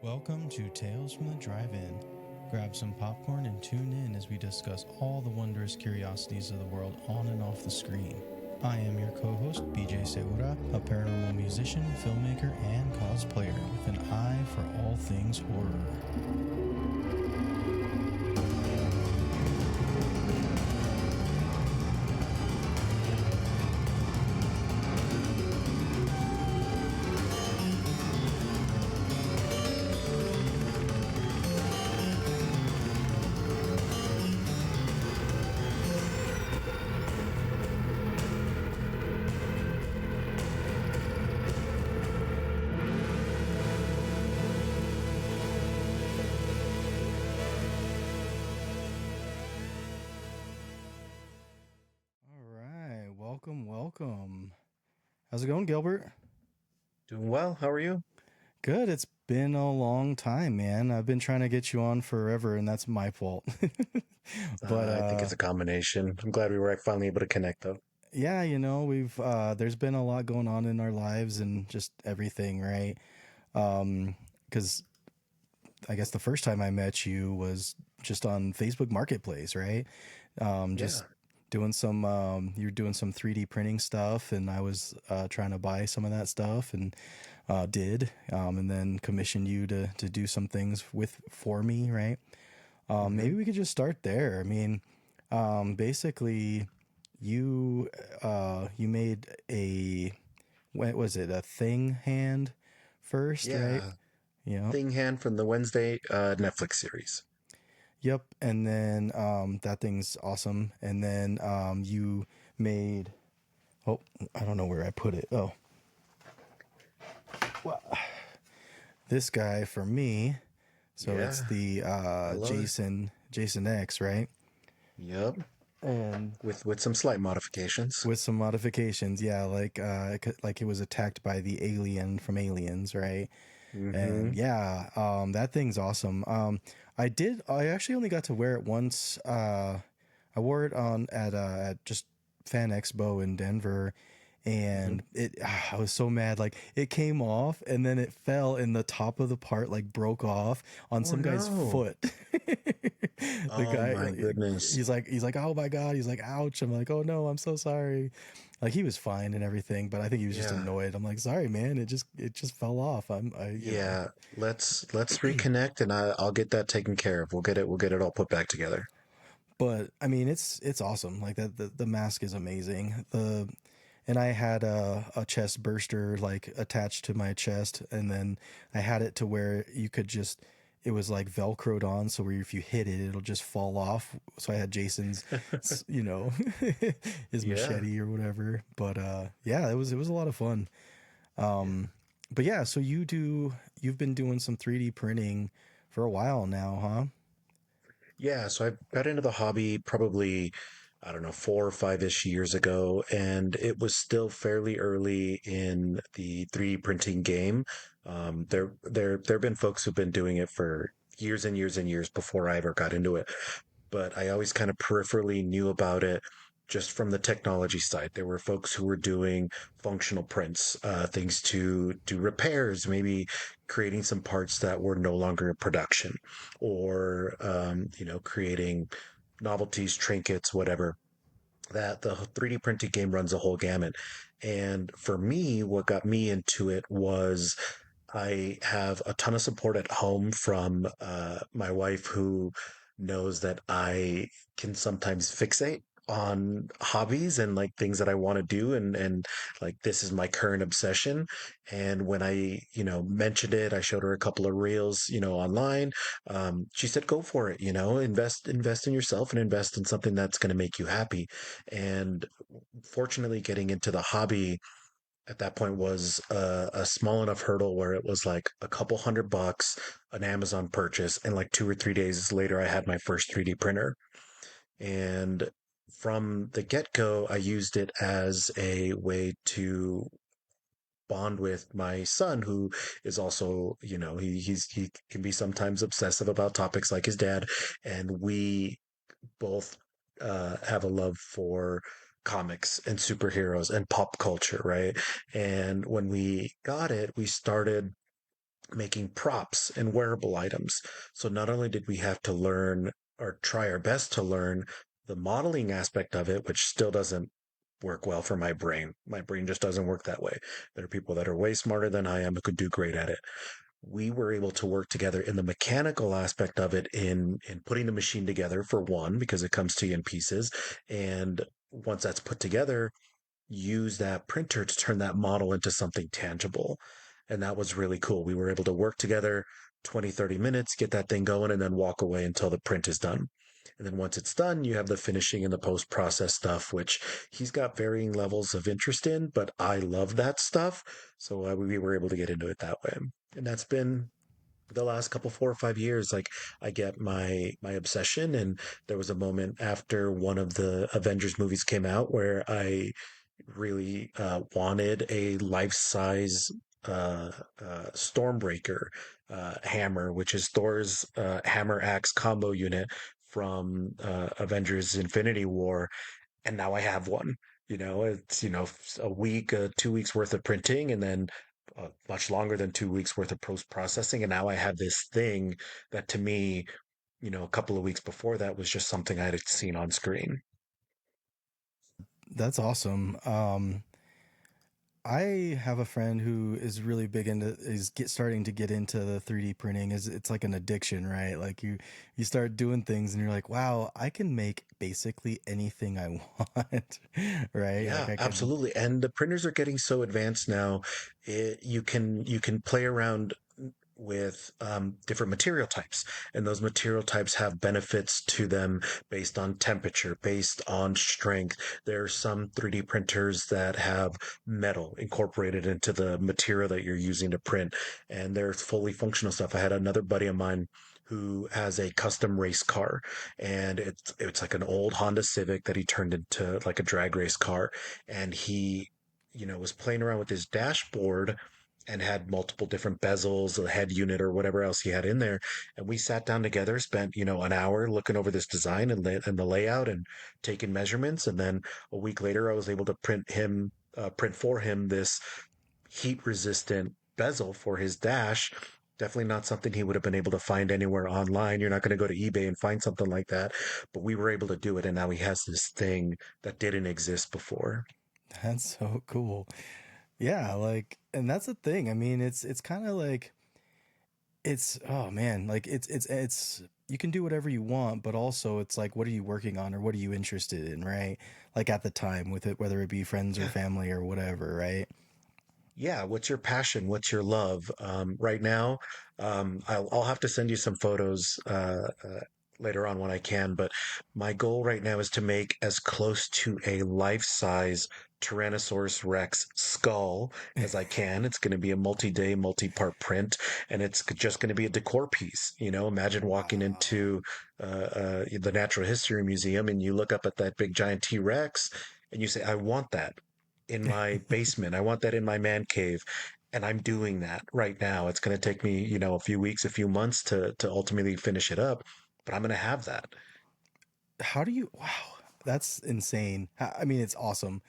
Welcome to Tales from the Drive-In. Grab some popcorn and tune in as we discuss all the wondrous curiosities of the world on and off the screen. I am your co-host, BJ Segura, a paranormal musician, filmmaker, and cosplayer with an eye for all things horror. All right, welcome. How's it going, Gilbert? Doing well. How are you? Good. It's been a long time, man. I've been trying to get you on forever, and that's my fault. but I think it's a combination. I'm glad we were finally able to connect, though. yeah, we've there's been a lot going on in our lives and just everything, right? Because I guess the first time I met you was just on Facebook Marketplace, right? Just Yeah. doing some you're doing some 3D printing stuff, and I was trying to buy some of that stuff, and did and then commissioned you to do some things with for me, right? Maybe hmm we could just start there. I mean, basically, you made a, what was it, a thing hand first, right? Yeah. Yep. Thing Hand from the Wednesday Netflix series. Yep. And then that thing's awesome. And then you made, oh, I don't know where I put it. Oh, well, this guy for me. So it's Yeah. the I love it. Jason X, right? Yep. And With some slight modifications. with some modifications, yeah, like it was attacked by the alien from Aliens, right? And hmm yeah, that thing's awesome. I actually only got to wear it once. I wore it on at just Fan Expo in Denver, hmm and I was so mad. Like, it came off and then it fell, and the top of the part like broke off on Oh some guy's no. foot. The Oh guy, my goodness. he's like, oh my god, he's like, ouch. I'm like, oh no, I'm so sorry. Like, he was fine and everything, but I think he was just Yeah. annoyed. I'm like, sorry, man, it just fell off. Yeah. Let's reconnect and I'll get that taken care of. We'll get it all put back together. But I mean, it's awesome. Like, that the mask is amazing. And I had a chest burster like attached to my chest, and then I had it to where you could just, it was like velcroed on, so where if you hit it, it'll just fall off. So I had Jason's, you know, his Yeah. machete or whatever. But yeah, it was a lot of fun. Um, but yeah, so you've been doing some 3D printing for a while now, huh? Yeah, so I got into the hobby probably, I don't know, 4 or 5-ish years ago, and it was still fairly early in the 3D printing game. There have been folks who've been doing it for years and years and years before I ever got into it, but I always kind of peripherally knew about it just from the technology side. There were folks who were doing functional prints, things to do repairs, maybe creating some parts that were no longer in production, or creating novelties, trinkets, whatever. That the 3D printing game runs a whole gamut. And for me, what got me into it was I have a ton of support at home from my wife, who knows that I can sometimes fixate on hobbies and like things that I want to do, and like this is my current obsession. And when I mentioned it, I showed her a couple of reels, online. She said, "Go for it, invest in yourself and invest in something that's going to make you happy." And fortunately, getting into the hobby at that point was a small enough hurdle where it was like a couple $100, an Amazon purchase, and like 2 or 3 days later, I had my first 3D printer. And from the get go, I used it as a way to bond with my son, who is also, he can be sometimes obsessive about topics like his dad, and we both have a love for comics and superheroes and pop culture, right? And when we got it, we started making props and wearable items. So not only did we have to learn or try our best to learn the modeling aspect of it, which still doesn't work well for my brain. My brain just doesn't work that way. There are people that are way smarter than I am who could do great at it. We were able to work together in the mechanical aspect of it in putting the machine together for one, because it comes to you in pieces. And once that's put together, use that printer to turn that model into something tangible. And that was really cool. We were able to work together 20, 30 minutes, get that thing going, and then walk away until the print is done. And then once it's done, you have the finishing and the post process stuff, which he's got varying levels of interest in, but I love that stuff. So we were able to get into it that way. And that's been the last couple 4 or 5 years. Like, I get my obsession, and there was a moment after one of the Avengers movies came out where I really wanted a life size Stormbreaker hammer, which is Thor's hammer axe combo unit from Avengers Infinity War. And now I have one. It's, a week, 2 weeks worth of printing, and then much longer than 2 weeks worth of post processing. And now I have this thing that, to me, a couple of weeks before that was just something I had seen on screen. That's awesome. I have a friend who is really big into is get starting to get into the 3D printing. Is It's like an addiction, right? Like you start doing things and you're like, wow, I can make basically anything I want, right? Like Yeah, I can. absolutely. And the printers are getting so advanced now. You can play around with different material types, and those material types have benefits to them based on temperature, based on strength. There are some 3D printers that have metal incorporated into the material that you're using to print, and they're fully functional stuff. I had another buddy of mine who has a custom race car, and it's like an old Honda Civic that he turned into like a drag race car. And he, was playing around with his dashboard and had multiple different bezels, a head unit, or whatever else he had in there. And we sat down together, spent, an hour looking over this design and the layout and taking measurements. And then a week later, I was able to print for him this heat resistant bezel for his dash. Definitely not something he would have been able to find anywhere online. You're not going to go to eBay and find something like that, but we were able to do it. And now he has this thing that didn't exist before. That's so cool. Yeah, like, and that's the thing. I mean, it's kind of like it's oh man, like it's you can do whatever you want, but also it's like what are you working on or what are you interested in, right? Like at the time with it, whether it be friends or Yeah. family or whatever, right? Yeah, what's your passion? What's your love? Right now, I'll have to send you some photos later on when I can, but my goal right now is to make as close to a life-size Tyrannosaurus Rex skull as I can. It's going to be a multi-day, multi-part print, and it's just going to be a decor piece. Imagine walking Wow. into the Natural History Museum and you look up at that big giant T-Rex and you say, "I want that in my basement. I want that in my man cave." And I'm doing that right now. It's going to take me, a few weeks, a few months to ultimately finish it up, but I'm going to have that. How do you wow, that's insane. I mean, it's awesome,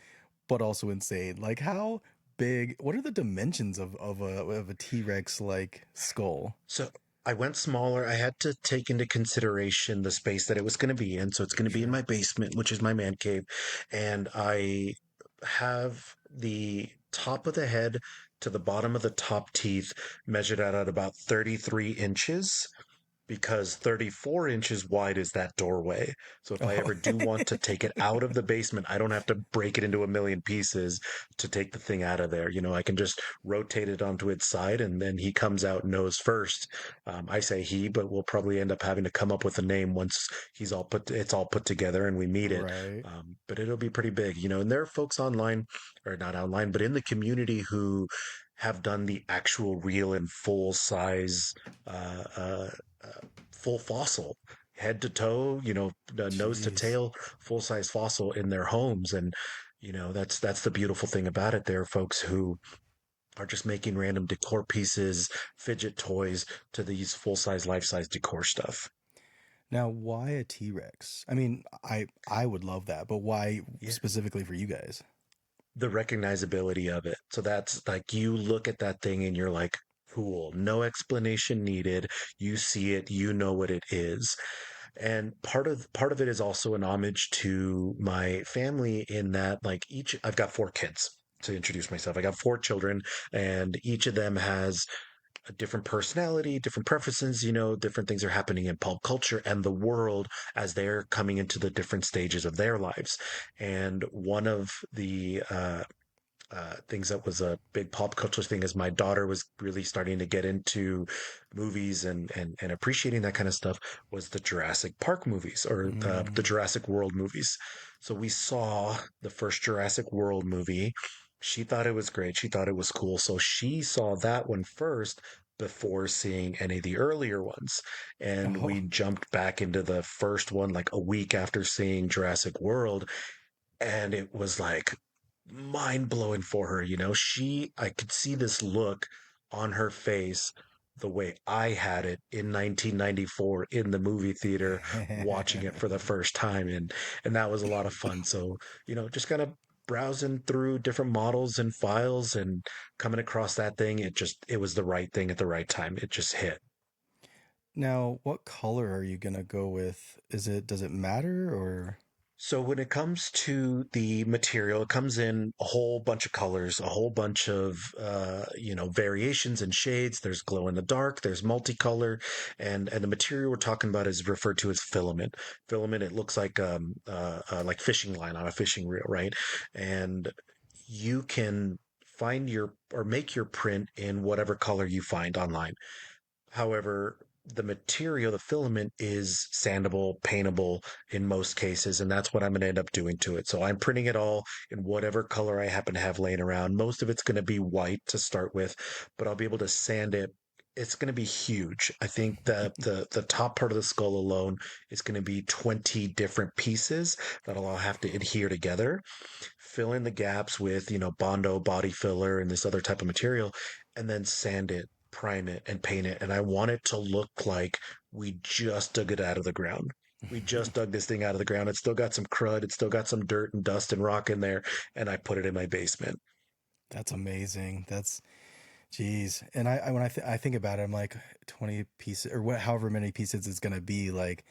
but also insane. Like how big, what are the dimensions of a T-Rex like skull? So I went smaller. I had to take into consideration the space that it was going to be in. So it's going to be in Sure. my basement, which is my man cave. And I have the top of the head to the bottom of the top teeth measured out at about 33 inches, because 34 inches wide is that doorway. So if I Oh. ever do want to take it out of the basement, I don't have to break it into a million pieces to take the thing out of there. I can just rotate it onto its side, and then he comes out nose first. I say he, but we'll probably end up having to come up with a name once it's all put together and we meet it. Right. But it'll be pretty big, and there are folks online, or not online, but in the community who have done the actual real and full size uh, uh, full fossil, head to toe, nose to Jeez. tail, full size fossil in their homes. And that's the beautiful thing about it. There are folks who are just making random decor pieces, fidget toys, to these full size, life size decor stuff. Now, why a T-Rex? I mean, I would love that, but why Yeah. specifically for you guys? The recognizability of it. So that's like, you look at that thing and you're like, cool. No explanation needed. You see it, you know what it is. And part of it is also an homage to my family in that like each I've got four kids. To introduce myself, I got four children, and each of them has a different personality, different preferences, different things are happening in pulp culture and the world as they're coming into the different stages of their lives. And one of the things that was a big pop culture thing as my daughter was really starting to get into movies and appreciating that kind of stuff was the Jurassic Park movies or the Mm. Jurassic World movies. So we saw the first Jurassic World movie. She thought it was great. She thought it was cool. So she saw that one first before seeing any of the earlier ones. And Oh. we jumped back into the first one like a week after seeing Jurassic World, and it was like mind blowing for her. I could see this look on her face the way I had it in 1994 in the movie theater watching it for the first time. And that was a lot of fun. So, just kind of browsing through different models and files and coming across that thing. It was the right thing at the right time. It just hit. Now, what color are you gonna go with? Does it matter or? So when it comes to the material, it comes in a whole bunch of colors, a whole bunch of variations and shades. There's glow in the dark, there's multicolor, and the material we're talking about is referred to as filament. Filament, it looks like fishing line on a fishing reel, right? And you can find your or make your print in whatever color you find online. However, the material, the filament is sandable, paintable in most cases, and that's what I'm going to end up doing to it. So I'm printing it all in whatever color I happen to have laying around. Most of it's going to be white to start with, but I'll be able to sand it. It's going to be huge. I think that the top part of the skull alone is going to be 20 different pieces that I'll all have to adhere together, fill in the gaps with, Bondo body filler and this other type of material, and then sand it, prime it, and paint it. And I want it to look like we just dug it out of the ground. We just dug this thing out of the ground. It's still got some crud. It's still got some dirt and dust and rock in there. And I put it in my basement. That's amazing. That's Jeez. And when I think about it, I'm like 20 pieces or however many pieces it's gonna be. Like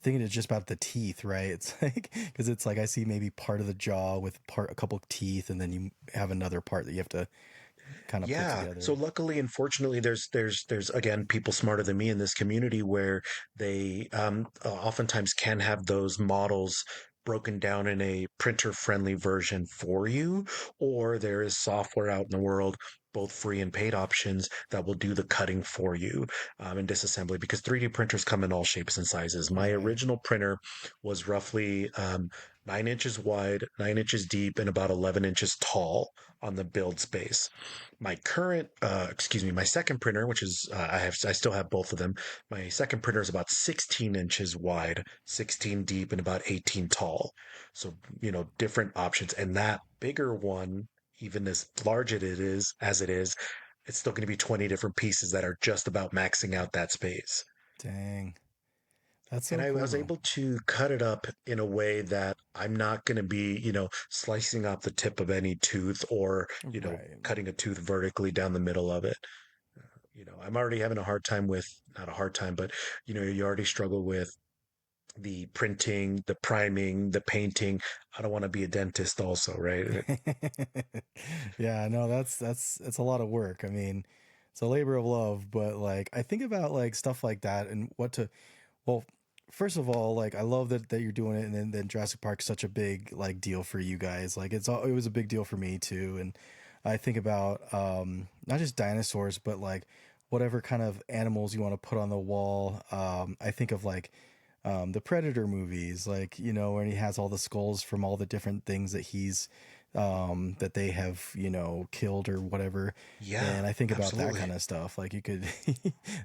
thinking it's just about the teeth, right? It's like because it's like I see maybe part of the jaw with a couple of teeth, and then you have another part that you have to kind of put Yeah. So together. luckily and fortunately, there's again people smarter than me in this community where they oftentimes can have those models broken down in a printer friendly version for you, or there is software out in the world, both free and paid options that will do the cutting for you and disassembly because 3D printers come in all shapes and sizes. My Right. original printer was roughly 9 inches wide, 9 inches deep, and about 11 inches tall on the build space. My second printer, which is I still have both of them. My second printer is about 16 inches wide, 16 deep, and about 18 tall. So different options, and that bigger one, even as large as it is, it's still going to be 20 different pieces that are just about maxing out that space. Dang. That's And so I was cool. able to cut it up in a way that I'm not going to be, slicing off the tip of any tooth or, Right. cutting a tooth vertically down the middle of it. I'm already having a hard time with, not a hard time, but, you already struggle with the printing, the priming, the painting. I don't want to be a dentist also, right? Yeah, no, that's a lot of work. I mean, it's a labor of love, but like I think about like stuff like that and what to well, first of all, like I love that you're doing it, and then Jurassic Park's such a big like deal for you guys. Like it was a big deal for me too, and I think about not just dinosaurs, but like whatever kind of animals you want to put on the wall. I think of like the Predator movies, like when he has all the skulls from all the different things that they have killed or whatever, Yeah, and I think about that absolutely. kind of stuff. Like you could,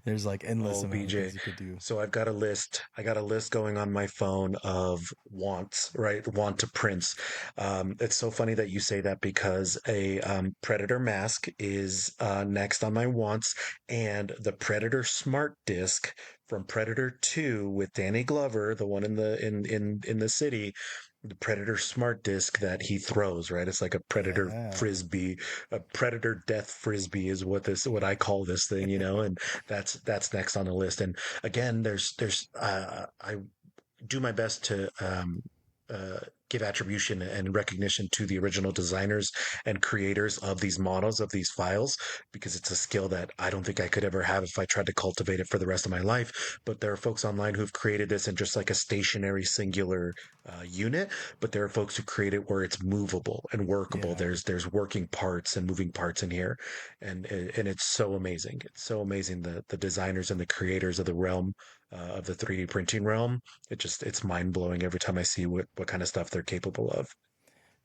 there's like endless Oh, amount of BJ. things you could do. So I've got a list. I got a list going on my phone of wants, right? Want to prints. It's so funny that you say that because a Predator mask is next on my wants, and the Predator Smart Disc from Predator 2 with Danny Glover, the one in the city. the Predator smart disc that he throws, right? It's like a Predator Yeah. frisbee, a Predator death frisbee is what I call this thing, and that's next on the list. And again, there's I do my best to uh, give attribution and recognition to the original designers and creators of these models of these files, because it's a skill that I don't think I could ever have if I tried to cultivate it for the rest of my life. But there are folks online who've created this in just like a stationary singular unit, but there are folks who create it where it's movable and workable. Yeah. There's working parts and moving parts in here, and it's so amazing. It's so amazing, the designers and the creators of the realm, of the 3D printing realm. It's mind blowing every time I see what kind of stuff they're capable of.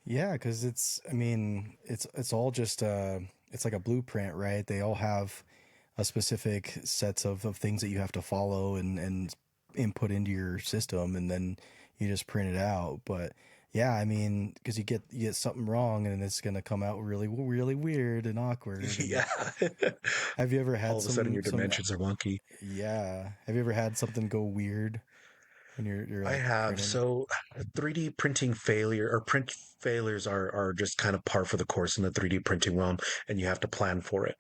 Yeah, because I mean, it's all just it's like a blueprint, right? They all have a specific sets of things that you have to follow and input into your system, and then you just print it out. But yeah, I mean, because you get something wrong, and it's gonna come out really weird and awkward. And Yeah. have you ever All had of a sudden your some dimensions are wonky. yeah? Have you ever had something go weird when you're I like have. printing? So 3D printing failure or print failures are just kind of par for the course in the 3D printing realm, and you have to plan for it.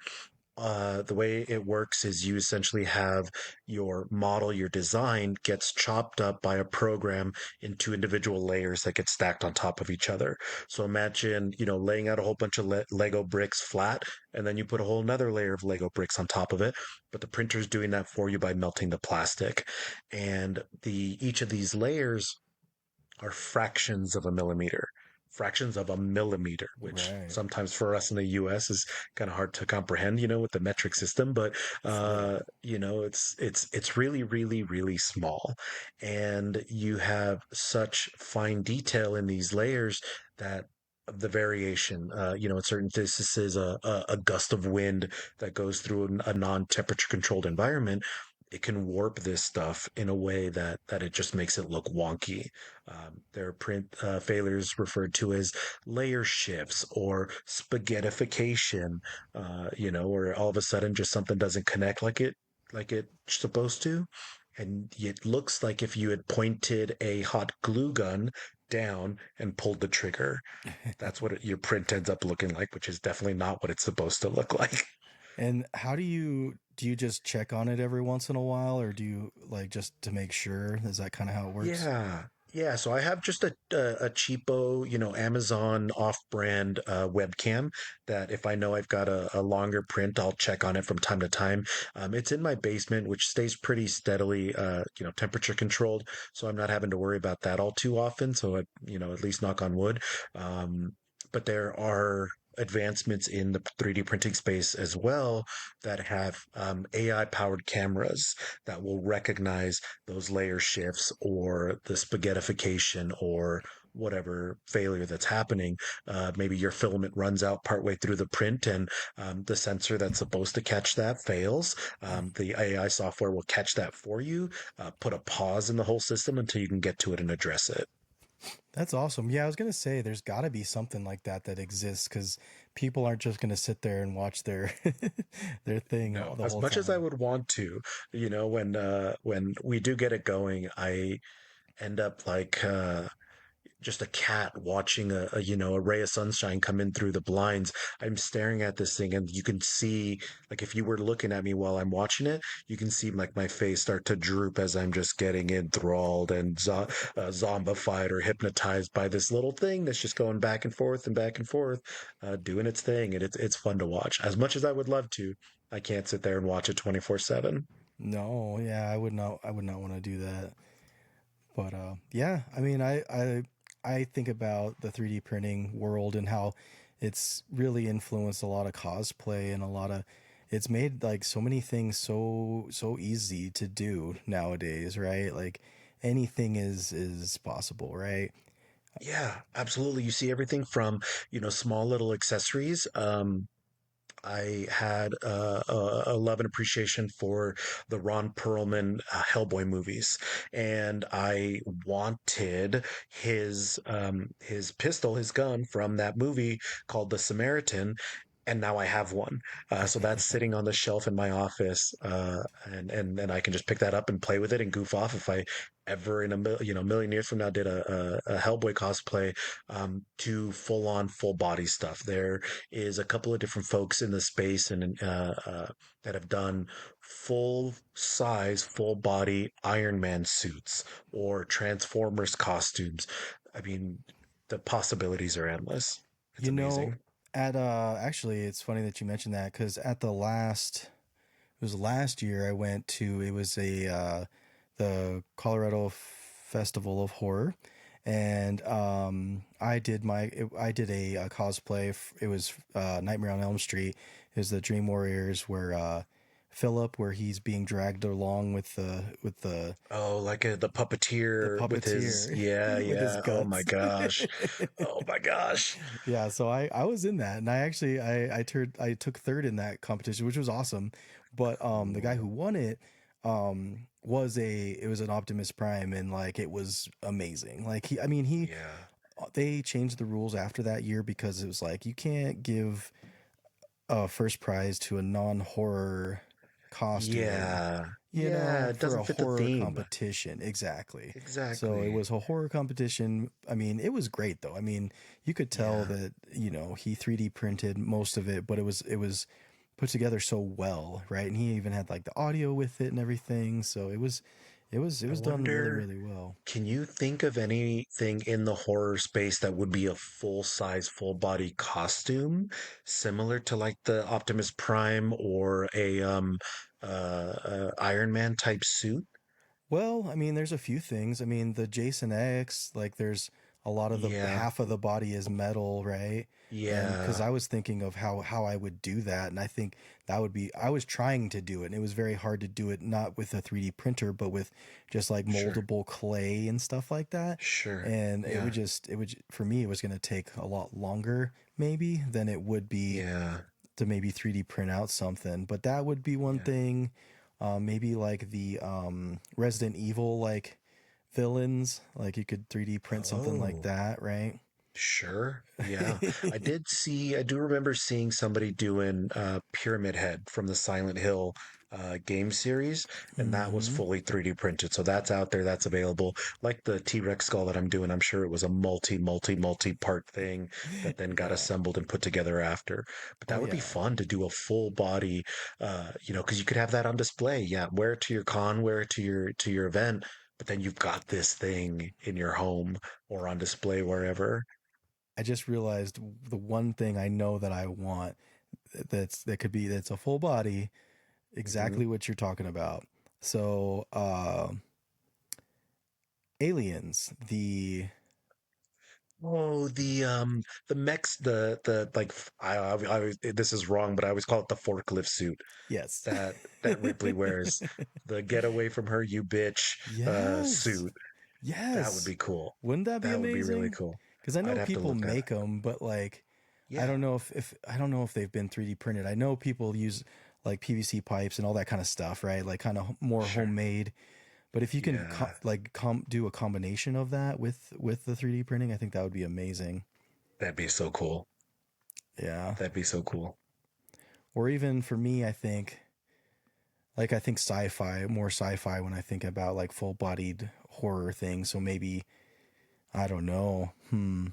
The way it works is you essentially have your model, your design gets chopped up by a program into individual layers that get stacked on top of each other. So imagine, laying out a whole bunch of Lego bricks flat, and then you put a whole another layer of Lego bricks on top of it. But the printer's doing that for you by melting the plastic. And each of these layers are fractions of a millimeter. Fractions of a millimeter, which Right. sometimes for us in the US is kind of hard to comprehend, with the metric system, but Yeah. it's really, really, really small. And you have such fine detail in these layers that the variation, in certain instances, a gust of wind that goes through a non-temperature controlled environment, it can warp this stuff in a way that it just makes it look wonky. There are print failures referred to as layer shifts or spaghettification, where all of a sudden just something doesn't connect like it's supposed to, and it looks like if you had pointed a hot glue gun down and pulled the trigger. That's what your print ends up looking like, which is definitely not what it's supposed to look like. And how do you just check on it every once in a while, or do you like just to make sure? Is that kind of how it works? Yeah. Yeah, so I have just a cheapo, Amazon off-brand webcam that if I know I've got a longer print, I'll check on it from time to time. It's in my basement, which stays pretty steadily, temperature controlled, so I'm not having to worry about that all too often. So at least knock on wood. Um, but there are advancements in the 3D printing space as well that have AI-powered cameras that will recognize those layer shifts or the spaghettification or whatever failure that's happening. Maybe your filament runs out partway through the print, and the sensor that's supposed to catch that fails. The AI software will catch that for you, put a pause in the whole system until you can get to it and address it. That's awesome. Yeah, I was gonna say there's got to be something like that that exists because people aren't just gonna sit there and watch their their thing No, the as whole much as I time. would want to, when we do get it going, I end up like just a cat watching a ray of sunshine come in through the blinds. I'm staring at this thing, and you can see, like, if you were looking at me while I'm watching it, you can see like my face start to droop as I'm just getting enthralled and zombified or hypnotized by this little thing that's just going back and forth, doing its thing, and it's fun to watch. As much as I would love to, I can't sit there and watch it 24/7. No, yeah, I would not want to do that. But yeah, I mean, I think about the 3D printing world and how it's really influenced a lot of cosplay and a lot of it's made like so many things so easy to do nowadays, right? Like anything is possible, right? Yeah, absolutely. You see everything from, small little accessories. I had a love and appreciation for the Ron Perlman Hellboy movies, and I wanted his pistol, his gun from that movie called The Samaritan. and now I have one. So that's sitting on the shelf in my office, and then I can just pick that up and play with it and goof off if I ever in million years from now did a Hellboy cosplay, to full on full body stuff. There is a couple of different folks in the space and that have done full size, full body Iron Man suits or Transformers costumes. I mean, the possibilities are endless. It's You know, amazing. at actually, it's funny that you mentioned that because at the last, it was last year I went to. It was a the Colorado Festival of Horror, and I did a cosplay. It was Nightmare on Elm Street. It was the Dream Warriors where Philip, where he's being dragged along with Oh, like the the puppeteer with his, puppeteer yeah, with his yeah. Oh my guts. gosh. Oh my gosh. Yeah, so I was in that, and I took third in that competition, which was awesome. But the guy who Cool. won it it was an Optimus Prime, and like it was amazing. Like he Yeah. they changed the rules after that year because it was like you can't give a first prize to a non-horror costume, Yeah. you Yeah. know, It for doesn't a fit the horror theme. competition. Exactly. So it Exactly. was a horror competition. I mean, it was great though. I mean, you could tell Yeah. that, you know, he 3D printed most of it, but it was put together so well, right? And he even had like the audio with it and everything. So it I was done really, wonder, really well. can you think of anything in the horror space that would be a full size, full body costume, similar to like the Optimus Prime or Iron Man type suit? Well, I mean, there's a few things. I mean, the Jason X, like, there's a lot of the Yeah. half of the body is metal, right? And because Yeah. I was thinking of how I would do that, and I think that would be I was trying to do it, and it was very hard to do it not with a 3D printer, but with just like Sure. moldable clay and stuff like that. Sure. And Yeah. it would for me it was going to take a lot longer maybe than it would be Yeah. to maybe 3D print out something. But that would be one Yeah. thing. Maybe like the Resident Evil like villains, like you could 3D print something like Oh. that, right? Sure. Yeah. I do remember seeing somebody doing Pyramid Head from the Silent Hill game series, and that was Hmm. fully 3D printed. So that's out there, that's available. Like the T-Rex skull that I'm doing, I'm sure it was a multi part thing that then got Yeah. assembled and put together after. But Oh that would be yeah. fun to do a full body, because you could have that on display. Yeah, wear it to your con, wear it to your event, but then you've got this thing in your home or on display wherever. I just realized the one thing I know that I want that's a full body, Mhm. exactly what you're talking about. So, aliens, Oh, the mechs, the like this is wrong, but I always call it the forklift suit yes. that Ripley wears. The get away from her, you bitch, Yes. suit. That would Yes. be cool. Wouldn't that be That would be really amazing? cool. Because I I'd know have to people look that. make them, but like, I Yeah, don't know if I don't know if they've been 3D printed. I know people use like PVC pipes and all that kind of stuff, right? Like kind of more sure. homemade. But if you can Yeah, do a combination of that with the 3D printing, I think that would be amazing. that'd be so cool. Yeah. That'd be so cool. Or even for me, I think sci-fi, more sci-fi when I think about like full-bodied horror things. So maybe I don't know. There's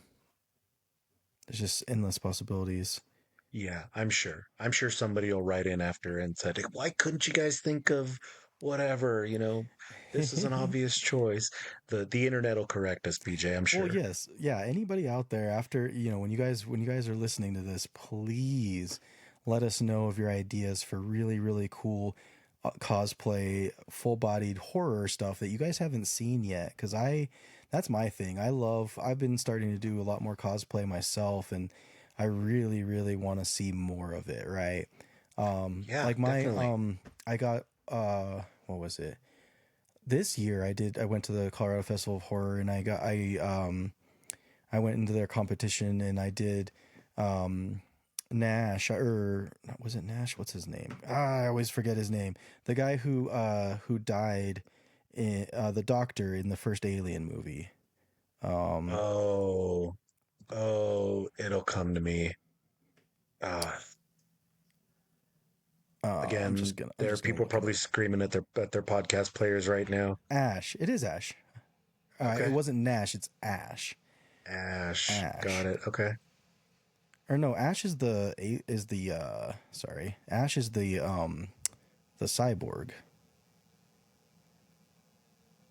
just endless possibilities. Yeah, I'm sure. I'm sure somebody will write in after and said, "Why couldn't you guys think of whatever? This is an obvious choice." The internet will correct us, BJ, I'm Well, sure. yes, yeah. Anybody out there after when you guys are listening to this, please let us know of your ideas for really really cool cosplay, full bodied horror stuff that you guys haven't seen yet. Because that's my thing. I've been starting to do a lot more cosplay myself, and I really really want to see more of it. Right. Yeah, Like my definitely. I got what was it? This year I went to the Colorado Festival of Horror, and I went into their competition, and I did Nash, or was it Nash? What's his name? I always forget his name. The guy who died in the doctor in the first Alien movie. Um Oh, oh, it'll come to me. Ah, Again, I'm there are just gonna people look it probably up. screaming at their podcast players right now. Ash. It is Ash. It Okay. wasn't Nash. It's Ash. Ash. Got Ash. it. Okay. Or no, Ash is sorry. Ash is the cyborg,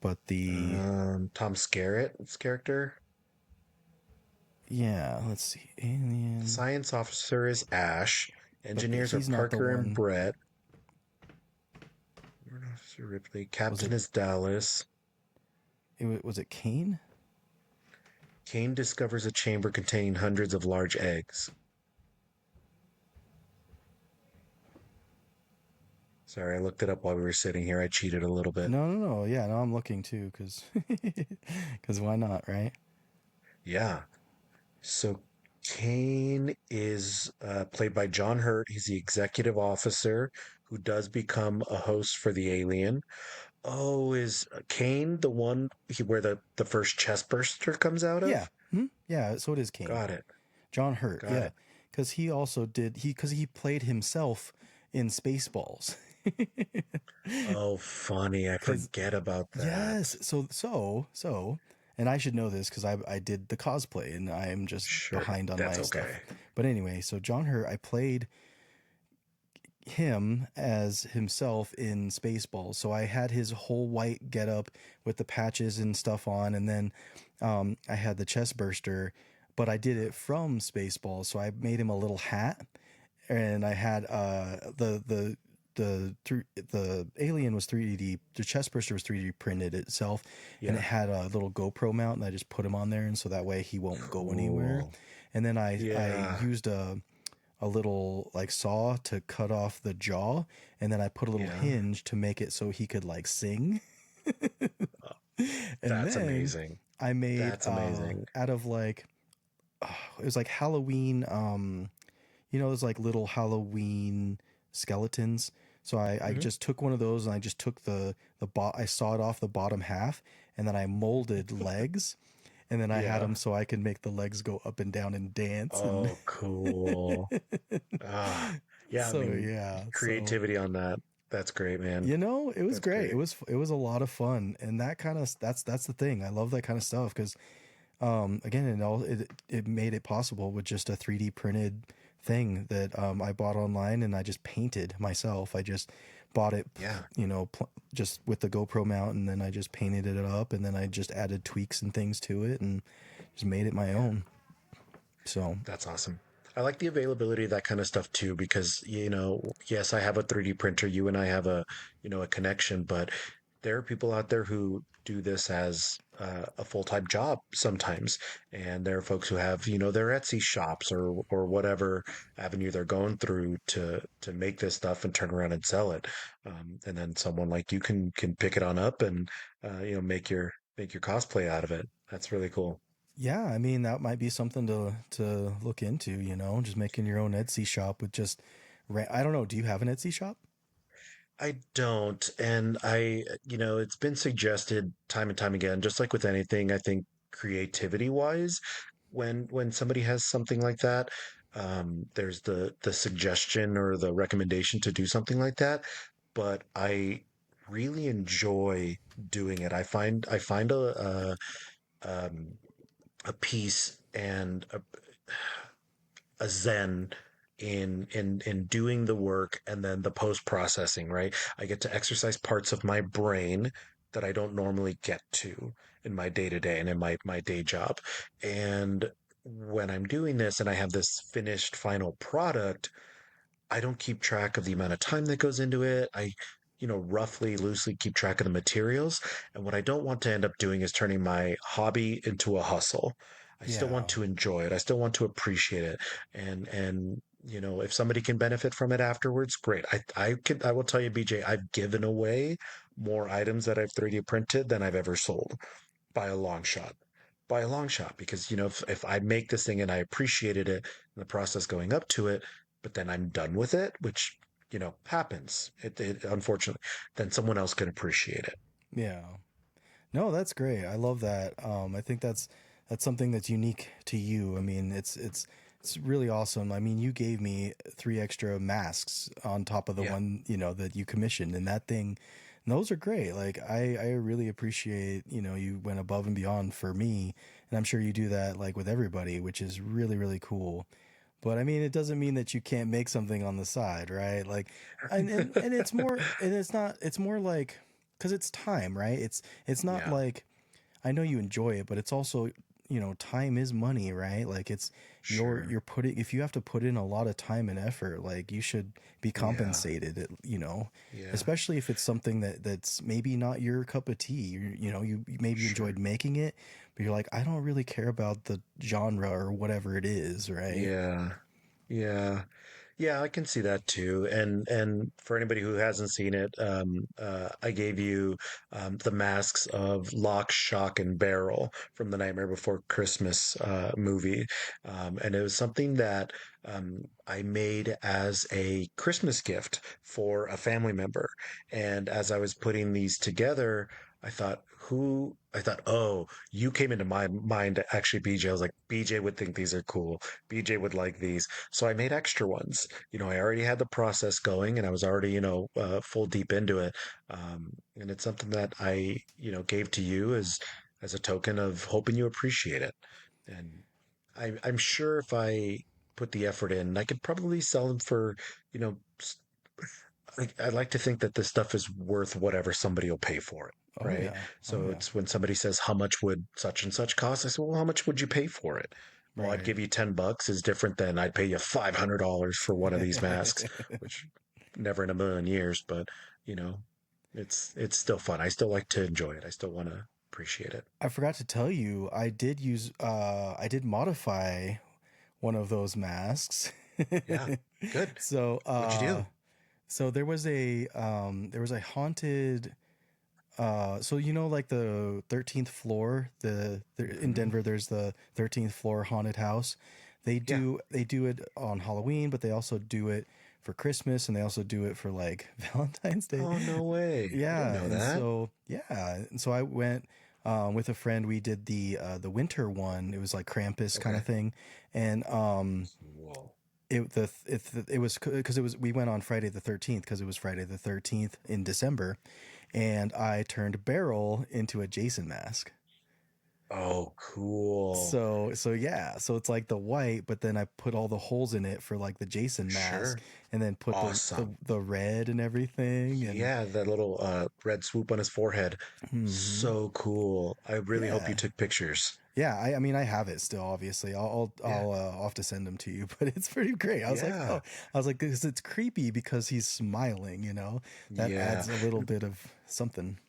but the Tom Skerritt's character. yeah, let's see. The Alien, science officer is Ash. Engineers are he's not the Parker and one. Brett. Warrant Officer Ripley. Was Captain it is Dallas. was it Kane? Kane discovers a chamber containing hundreds of large eggs. Sorry, I looked it up while we were sitting here. I cheated a little bit. No, no, no. Yeah, no, I'm looking too cuz cuz why not, right? Yeah. So Kane is played by John Hurt. He's the executive officer who does become a host for the alien. Oh, is Kane the one where the first chest burster comes out Yeah. of? Hmm? Yeah, so it is Kane. Got it. John Hurt. Got Yeah. it. Cuz he also did he cuz he played himself in Spaceballs. Oh, funny. I Cuz forget about that. yes, so and I should know this cuz I did the cosplay and I am just Sure. behind on That's my stuff. okay. But anyway, so John Hurt, I played him as himself in Spaceballs. So I had his whole white getup with the patches and stuff on, and then I had the chest burster, but I did it from Spaceballs. So I made him a little hat, and I had the alien was 3D. The chest burster was 3D printed itself, and it Yeah. had a little GoPro mount, and I just put him on there, and so that way he won't go anywhere. Cool. And then I Yeah. used a little like saw to cut off the jaw, and then I put a little Yeah. hinge to make it so he could like sing. Uh, And That's then amazing. I made That's amazing. out of like it was like Halloween those like little Halloween skeletons. So I Hmm. just took one of those and I just took I sawed off the bottom half, and then I molded legs, and then I had Yeah. them so I could make the legs go up and down and dance. And Oh, cool. Ah, yeah. I so mean, yeah, so creativity on that. That's great, man. it was That's great. great. It was a lot of fun, and that kind of that's the thing. I love that kind of stuff because again, it made it possible with just a 3D printed thing that I bought online, and I just painted myself. I just bought it, Yeah. just with the GoPro mount, and then I just painted it up, and then I just added tweaks and things to it, and just made it my Yeah. own. So That's awesome. I like the availability of that kind of stuff too, because, yes, I have a 3D printer. You and I have a connection, but there are people out there who do this as a full-time job sometimes. And there are folks who have, their Etsy shops or whatever avenue they're going through to make this stuff and turn around and sell it. And then someone like you can pick it on up and, make your cosplay out of it. That's really cool. yeah, I mean that might be something to look into. Just making your own Etsy shop with just. I don't know. Do you have an Etsy shop? I don't. And it's been suggested time and time again, just like with anything, I think creativity wise, when somebody has something like that, there's the suggestion or the recommendation to do something like that. But I really enjoy doing it. I find a peace and a zen in doing the work and then the post processing, right? I get to exercise parts of my brain that I don't normally get to in my day to day and in my day job. And when I'm doing this and I have this finished final product, I don't keep track of the amount of time that goes into it. I, roughly, loosely keep track of the materials. And what I don't want to end up doing is turning my hobby into a hustle. I still want Yeah, to enjoy it. I still want to appreciate it. And if somebody can benefit from it afterwards, great. I will tell you, BJ, I've given away more items that I've 3D printed than I've ever sold by a long shot. By a long shot, because if I make this thing and I appreciated it and the process going up to it, but then I'm done with it, which happens. It unfortunately, then someone else can appreciate it. yeah. No, that's great. I love that. I think that's something that's unique to you. I mean, it's It's really awesome. I mean, you gave me three extra masks on top of the Yeah. one, that you commissioned, and that thing, and those are great. Like, I really appreciate, you went above and beyond for me, and I'm sure you do that like with everybody, which is really, really cool. But I mean, it doesn't mean that you can't make something on the side, right? Like, and it's more, and it's not, it's more like, because it's time, right? It's not Yeah, like, I know you enjoy it, but it's also, time is money, right? Like, it's sure. you're putting, if you have to put in a lot of time and effort, like, you should be Yeah, compensated, yeah, especially if it's something that's maybe not your cup of tea. You maybe sure. enjoyed making it, but you're like, I don't really care about the genre or whatever it is, right? Yeah, yeah. Yeah, I can see that too. And for anybody who hasn't seen it, I gave you the masks of Lock, Shock, and Barrel from the Nightmare Before Christmas movie, and it was something that I made as a Christmas gift for a family member. And as I was putting these together, I thought, oh, you came into my mind actually, BJ. I was like, BJ would think these are cool. BJ would like these. So I made extra ones. I already had the process going and I was already, full deep into it. And it's something that I, gave to you as a token of hoping you appreciate it. And I'm sure if I put the effort in, I could probably sell them for, you know, s- I'd like to think that this stuff is worth whatever somebody will pay for it. Oh Right. yeah, oh So yeah, it's when somebody says, how much would such and such cost? I said, well, how much would you pay for it? Well, I'd right. give you $10 is different than I'd pay you $500 for one of these masks, which never in a million years, but you know, it's still fun. I still like to enjoy it. I still want to appreciate it. I forgot to tell you, I did modify one of those masks. Yeah. Good. so What'd you uh do? so there was a haunted, so like the 13th floor, in Hmm. Denver there's the 13th floor haunted house. Yeah. They do it on Halloween, but they also do it for Christmas, and they also do it for like Valentine's Day. Oh, no way. I didn't Yeah, know and that. so yeah, and so I went with a friend. We did the winter one. It was like Krampus kind of Okay. thing, and Whoa. it was because it was we went on Friday the 13th because it was Friday the 13th in December, and I turned Beryl into a Jason mask. Oh, cool. So yeah, so it's like the white, but then I put all the holes in it for like the Jason mask, Sure. and then put Awesome. the red and everything, and Yeah, that little red swoop on his forehead. hmm So cool. I really hope you yeah. took pictures. Yeah, I mean, I have it still. Obviously, Yeah. I'll have to send them to you, but it's pretty great. I was like, Yeah. oh, I was like, because it's creepy because he's smiling. That Yeah. adds a little bit of something.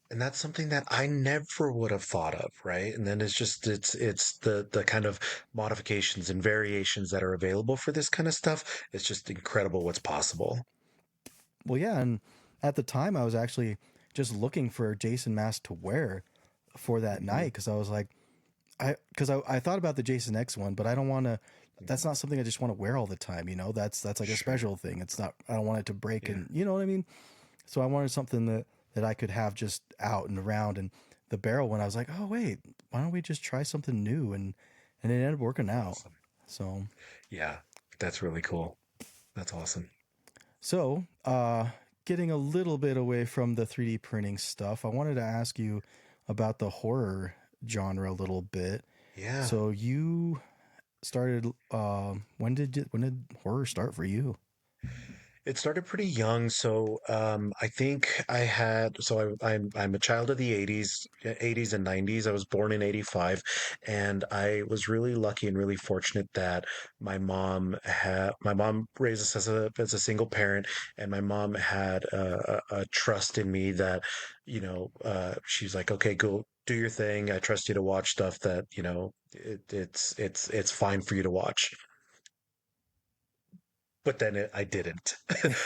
And that's something that I never would have thought of, right? And then it's the kind of modifications and variations that are available for this kind of stuff. It's just incredible what's possible. Well, yeah, and at the time, I was actually just looking for a Jason mask to wear for that Hmm. night because I was like, I thought about the Jason X one, but I don't want to. That's Hmm. not something I just want to wear all the time. That's like a Sure. special thing. It's not. I don't want it to break, Yeah. and you know what I mean. So I wanted something that I could have just out and around. And the barrel one, I was like, oh wait, why don't we just try something new? And it ended up working out. Awesome. So Yeah. That's really cool. That's awesome. so getting a little bit away from the 3D printing stuff, I wanted to ask you about the horror genre a little bit. Yeah. So you started. When did horror start for you? It started pretty young, so I think I had. I'm a child of the '80s and '90s. I was born in '85, and I was really lucky and really fortunate that my mom raised us as a single parent, and my mom had a trust in me that, she's like, okay, go do your thing. I trust you to watch stuff that it's fine for you to watch, but then I didn't.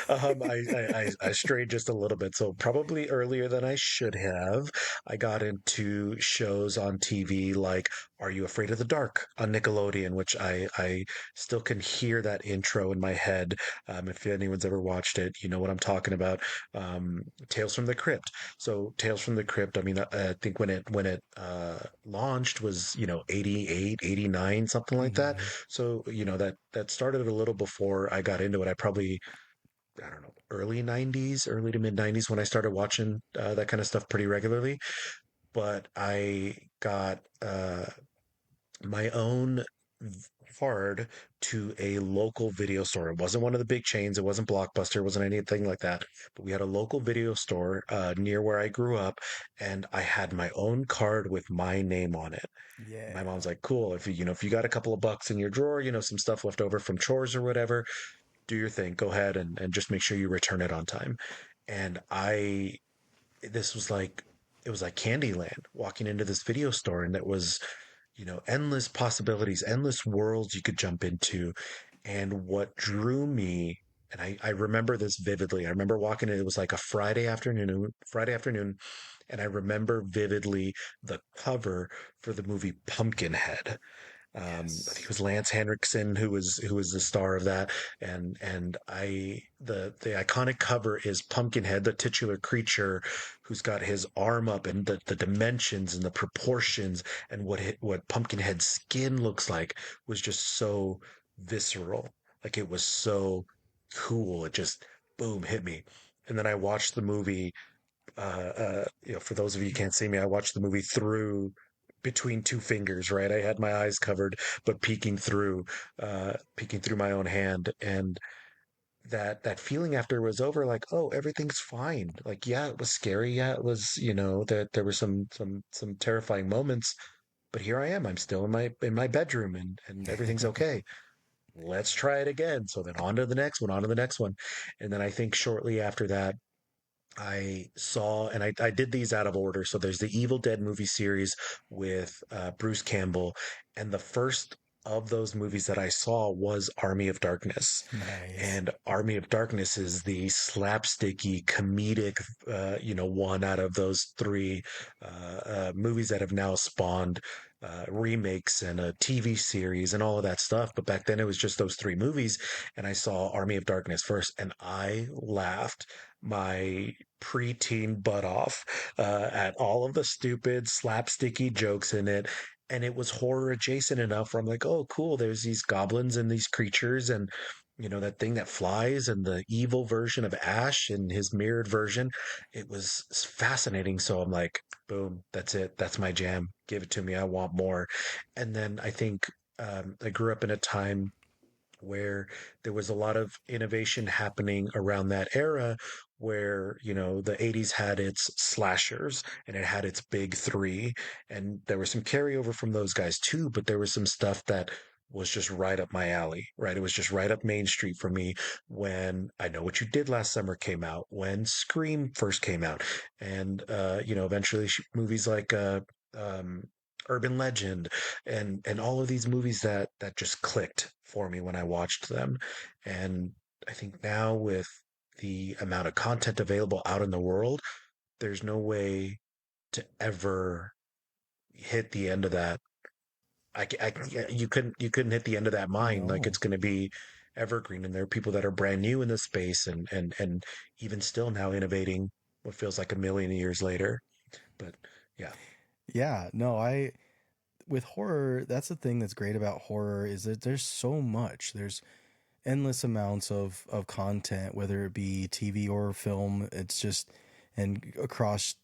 I strayed just a little bit. So probably earlier than I should have. I got into shows on TV like Are You Afraid of the Dark on Nickelodeon, which I still can hear that intro in my head. If anyone's ever watched it, you know what I'm talking about. Tales from the Crypt. So Tales from the Crypt, I mean, I think when it launched was, 88, 89, something like that. Hmm. So, that started a little before I got into it. I don't know, early 90s, early to mid 90s when I started watching that kind of stuff pretty regularly. But I got my own card to a local video store. It wasn't one of the big chains. It wasn't Blockbuster. It wasn't anything like that. But we had a local video store near where I grew up, and I had my own card with my name on it. And my mom's Yeah. like, "Cool. If you got a couple of bucks in your drawer, some stuff left over from chores or whatever, do your thing. Go ahead and just make sure you return it on time." And this was like, it was like Candyland walking into this video store, and it was endless possibilities, endless worlds you could jump into. And what drew me, and I remember this vividly. I remember walking in, it was like a Friday afternoon, and I remember vividly the cover for the movie Pumpkinhead. I think it Yes. was Lance Henriksen who was the star of that, and the iconic cover is Pumpkinhead, the titular creature, who's got his arm up, and the dimensions and the proportions and what Pumpkinhead's skin looks like was just so visceral, like it was so cool. It just boom hit me, and then I watched the movie for those of you who can't see me, I watched the movie through between two fingers, right? I had my eyes covered, but peeking through my own hand, and that feeling after it was over, like, oh, everything's fine. Like, yeah, it was scary. Yeah, it was, that there were some terrifying moments, but here I am. I'm still in my bedroom, and everything's okay. Let's try it again. So then on to the next one, on to the next one, and then I think shortly after that I saw, and I did these out of order. So there's the Evil Dead movie series with Bruce Campbell. And the first of those movies that I saw was Army of Darkness. Nice. And Army of Darkness is the slapsticky, comedic, one out of those three movies that have now spawned remakes and a TV series and all of that stuff. But back then it was just those three movies. And I saw Army of Darkness first, and I laughed my preteen butt off at all of the stupid slapsticky jokes in it. And it was horror adjacent enough where I'm like, oh, cool. There's these goblins and these creatures, and that thing that flies, and the evil version of Ash and his mirrored version. It was fascinating. So I'm like, boom, that's it. That's my jam. Give it to me. I want more. And then I think I grew up in a time where there was a lot of innovation happening around that era, where the 80s had its slashers and it had its big three, and there was some carryover from those guys too, but there was some stuff that was just right up my alley, right? It was just right up Main Street for me. When I Know What You Did Last Summer came out, when Scream first came out, and eventually movies like um Urban Legend, and all of these movies that just clicked for me when I watched them. And I think now, with the amount of content available out in the world, there's no way to ever hit the end of that. You couldn't hit the end of that mine. Like, No. it's going to be evergreen, and there are people that are brand new in the space, and even still now innovating what feels like a million years later. But yeah. Yeah, no, I with horror, that's the thing that's great about horror is that there's so much. There's endless amounts of content, whether it be TV or film. It's just and across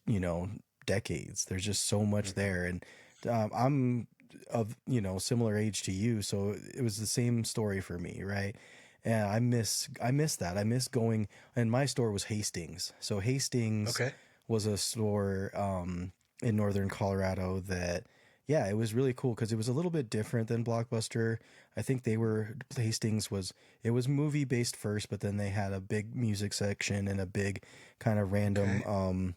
decades. There's just so much Hmm. there, and I'm of similar age to you, so it was the same story for me, right? And I miss that. I miss going. And my store was Hastings, so Hastings Okay. was a store in northern Colorado that. Yeah, it was really cool because it was a little bit different than Blockbuster. I think Hastings was it was movie based first, but then they had a big music section and a big kind of random Okay.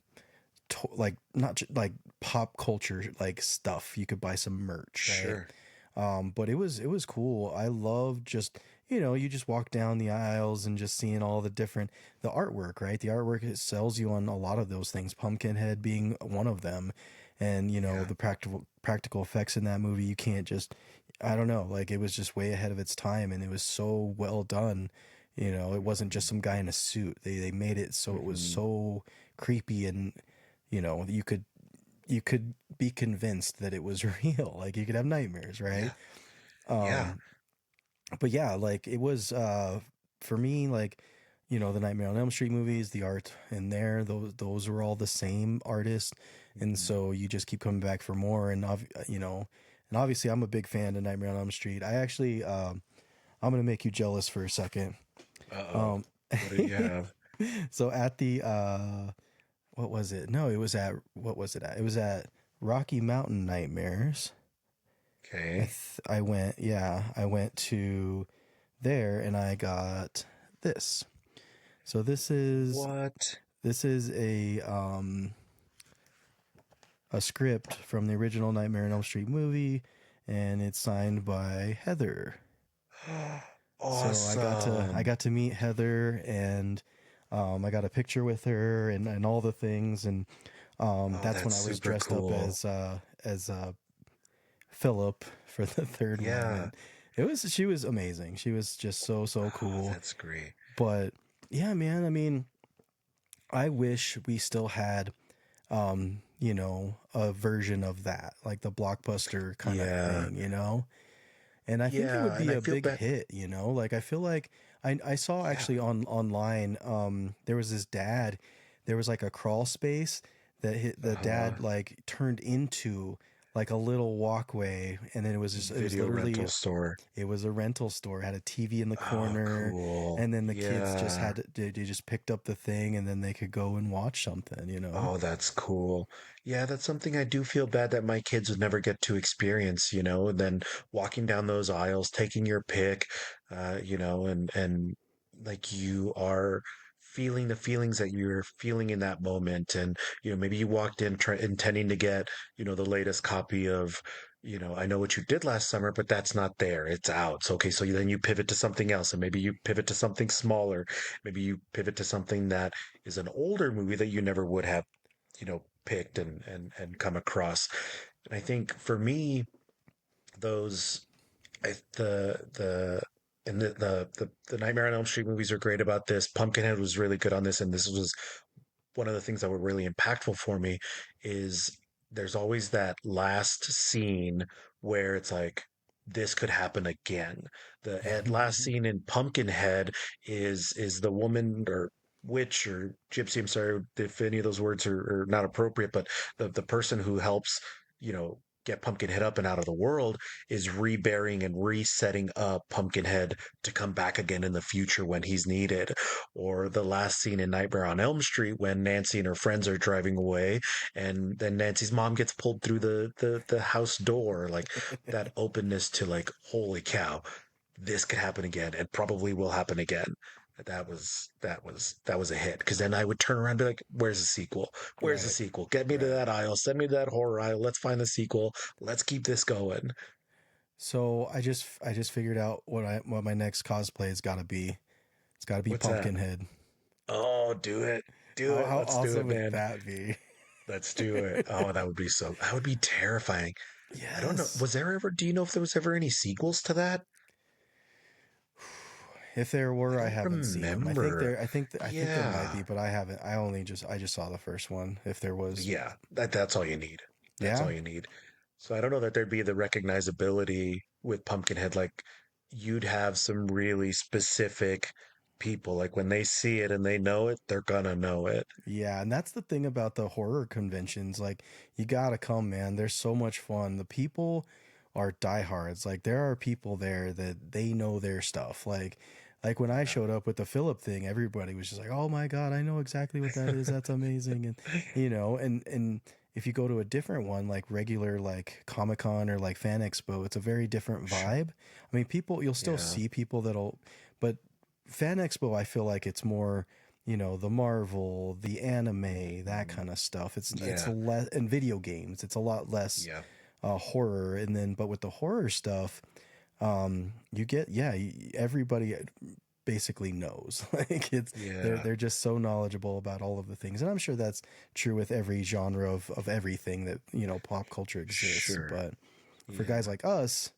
like not like pop culture like stuff. You could buy some merch, right? Sure. But it was cool. I love just you just walk down the aisles and just seeing all the different the artwork, right? The artwork, it sells you on a lot of those things. Pumpkinhead being one of them, and Yeah. the practical effects in that movie. You can't just, I don't know, like it was just way ahead of its time, and it was so well done. It wasn't just some guy in a suit. They made it so it was Hmm. so creepy, and you could be convinced that it was real. Like you could have nightmares, right? Yeah. Yeah. Um, but yeah, like it was for me, like the Nightmare on Elm Street movies, the art in there, those were all the same artists, and Hmm. so you just keep coming back for more. And and obviously I'm a big fan of Nightmare on Elm Street. I actually I'm gonna make you jealous for a second. Uh-oh. Um, What did you have? so at the what was it? No, it was at what was it at? It was at Rocky Mountain Nightmares. Okay. I went to there and I got this. So What? this is a script from the original Nightmare on Elm Street movie, and it's signed by Heather. So I Awesome. got to meet Heather, and I got a picture with her and all the things, and Oh, that's when that's I was super dressed up cool. as Philip for the third one, Yeah. and she was amazing. She was just so Oh, cool. that's great. But yeah, man, I mean, I wish we still had a version of that, like the blockbuster kind of Yeah. thing. And I think it would Yeah. And be I a feel big bad. hit. Like I feel like I saw Yeah. actually online, there was this dad, there was like a crawl space that the Uh-huh. dad like turned into like a little walkway, and then it was Video literally, rental store. it was a rental store, had a TV in the Oh, corner, cool. and then the kids just Yeah. they just picked up the thing, and then they could go and watch something. Oh, that's cool. Yeah, that's something I do feel bad that my kids would never get to experience, and then walking down those aisles, taking your pick, and like you are feeling the feelings that you're feeling in that moment. And, maybe you walked in intending to get, the latest copy of, I know what you did last summer, but that's not there. It's out. So, okay, so then you pivot to something else, and maybe you pivot to something smaller. Maybe you pivot to something that is an older movie that you never would have, picked and come across. And I think for me, those the and the Nightmare on Elm Street movies are great about this. Pumpkinhead was really good on this, and this was one of the things that were really impactful for me is there's always that last scene where it's like this could happen again. The last scene in Pumpkinhead is the woman or witch or gypsy. I'm sorry if any of those words are not appropriate, but the person who helps get Pumpkinhead up and out of the world is reburying and resetting up Pumpkinhead to come back again in the future when he's needed. Or the last scene in Nightmare on Elm Street when Nancy and her friends are driving away, and then Nancy's mom gets pulled through the house door. Like that openness to like, holy cow, this could happen again, and probably will happen again. That was a hit because then I would turn around and be like, "Where's the sequel? Where's the Right, sequel? Get me to right. that aisle. Send me to that horror aisle. Let's find the sequel. Let's keep this going." So I just figured out what my next cosplay has got to be. It's got to be What's that? Pumpkinhead. Oh, do it, do it. How Let's do awesome it, would man. that be? Let's do it. Oh, that would be terrifying. I don't know. Yes. Was there ever, do you know if there was ever any sequels to that? If there I were, I don't haven't seen them. remember. I think there might Yeah. be, but I haven't. I just saw the first one. If there was, Yeah. That's all you need. That's yeah, all you need. So I don't know that there'd be the recognizability with Pumpkinhead. Like you'd have some really specific people. Like when they see it and they know it, they're gonna know it. yeah, and that's the thing about the horror conventions. Like, you gotta come, man. They're so much fun. The people are diehards. Like, there are people there that they know their stuff. Like when I Yeah. showed up with the Philip thing, everybody was just like, "Oh my god, I know exactly what that is. That's amazing." And and if you go to a different one, like regular like Comic Con or like Fan Expo, it's a very different Sure. vibe. I mean, you'll still Yeah. see people but Fan Expo, I feel like it's more, the Marvel, the anime, that Mhm. kind of stuff. It's a Yeah. less, and video games. It's a lot less Yeah. horror. And then, but with the horror stuff, You get, yeah, everybody basically knows. Like it's Yeah, they're just so knowledgeable about all of the things, and I'm sure that's true with every genre of everything that pop culture exists. sure. But for guys Yeah, like us,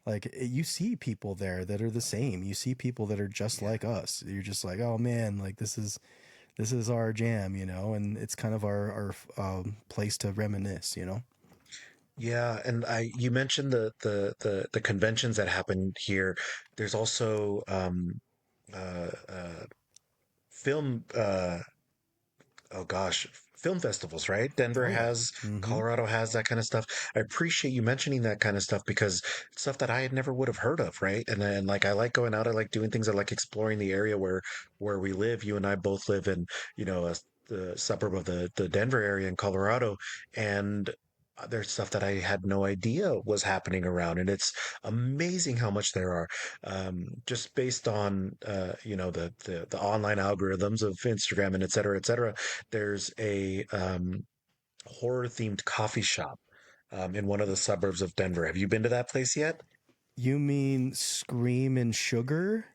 like you see people there that are the same. You see people that are just yeah. like us. You're just like, oh man, like this is our jam, and it's kind of our place to reminisce. Yeah, and you mentioned the conventions that happen here. There's also film oh gosh, film festivals, right? Denver Oh yeah. has, Mm-hmm. Colorado has that kind of stuff. I appreciate you mentioning that kind of stuff because it's stuff that I had never would have heard of, right? And then like I like going out, I like doing things, I like exploring the area where we live. You and I both live in, the suburb of the Denver area in Colorado, and there's stuff that I had no idea was happening around, and it's amazing how much there are, just based on the online algorithms of Instagram and et cetera, et cetera. There's a horror themed coffee shop in one of the suburbs of Denver. Have you been to that place yet? You mean Scream and Sugar?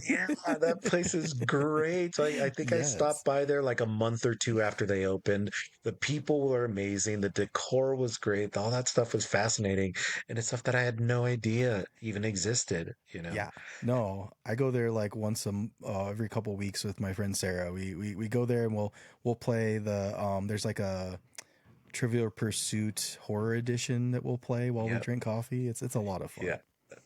Yeah, that place is great. So I think I stopped Yes. by there like a month or two after they opened. The people were amazing. The decor was great. All that stuff was fascinating. And it's stuff that I had no idea even existed, you know? Yeah. No, I go there like every couple weeks with my friend Sarah. We go there and we'll play there's like a Trivial Pursuit horror edition that we'll play while we Yep. drink coffee. It's a lot of Yeah. fun.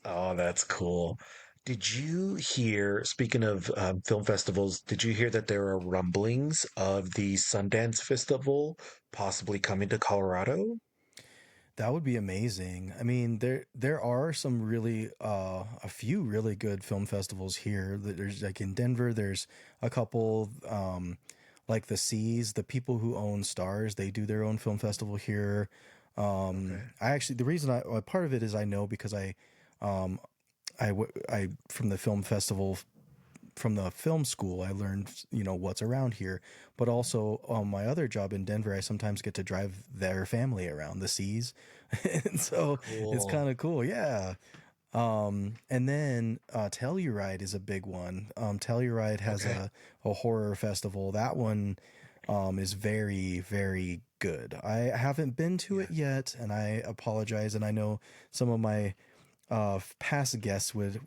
Oh, that's cool. Did you hear, speaking of film festivals, did you hear that there are rumblings of the Sundance Festival possibly coming to Colorado? That would be amazing. I mean, there are some really a few really good film festivals here. There's like in Denver, there's a couple like the Seas, the people who own Stars, they do their own film festival here. Okay. I actually the reason part of it is I know because um I from the film festival from the film school, I learned, what's around here. But also on my other job in Denver, I sometimes get to drive their family around the seas. And so it's Cool. kind of cool. Yeah. And then Telluride is a big one. Telluride has Okay. a horror festival. That one is very, very good. I haven't been to Yeah. it yet, and I apologize. And I know some of my past guests would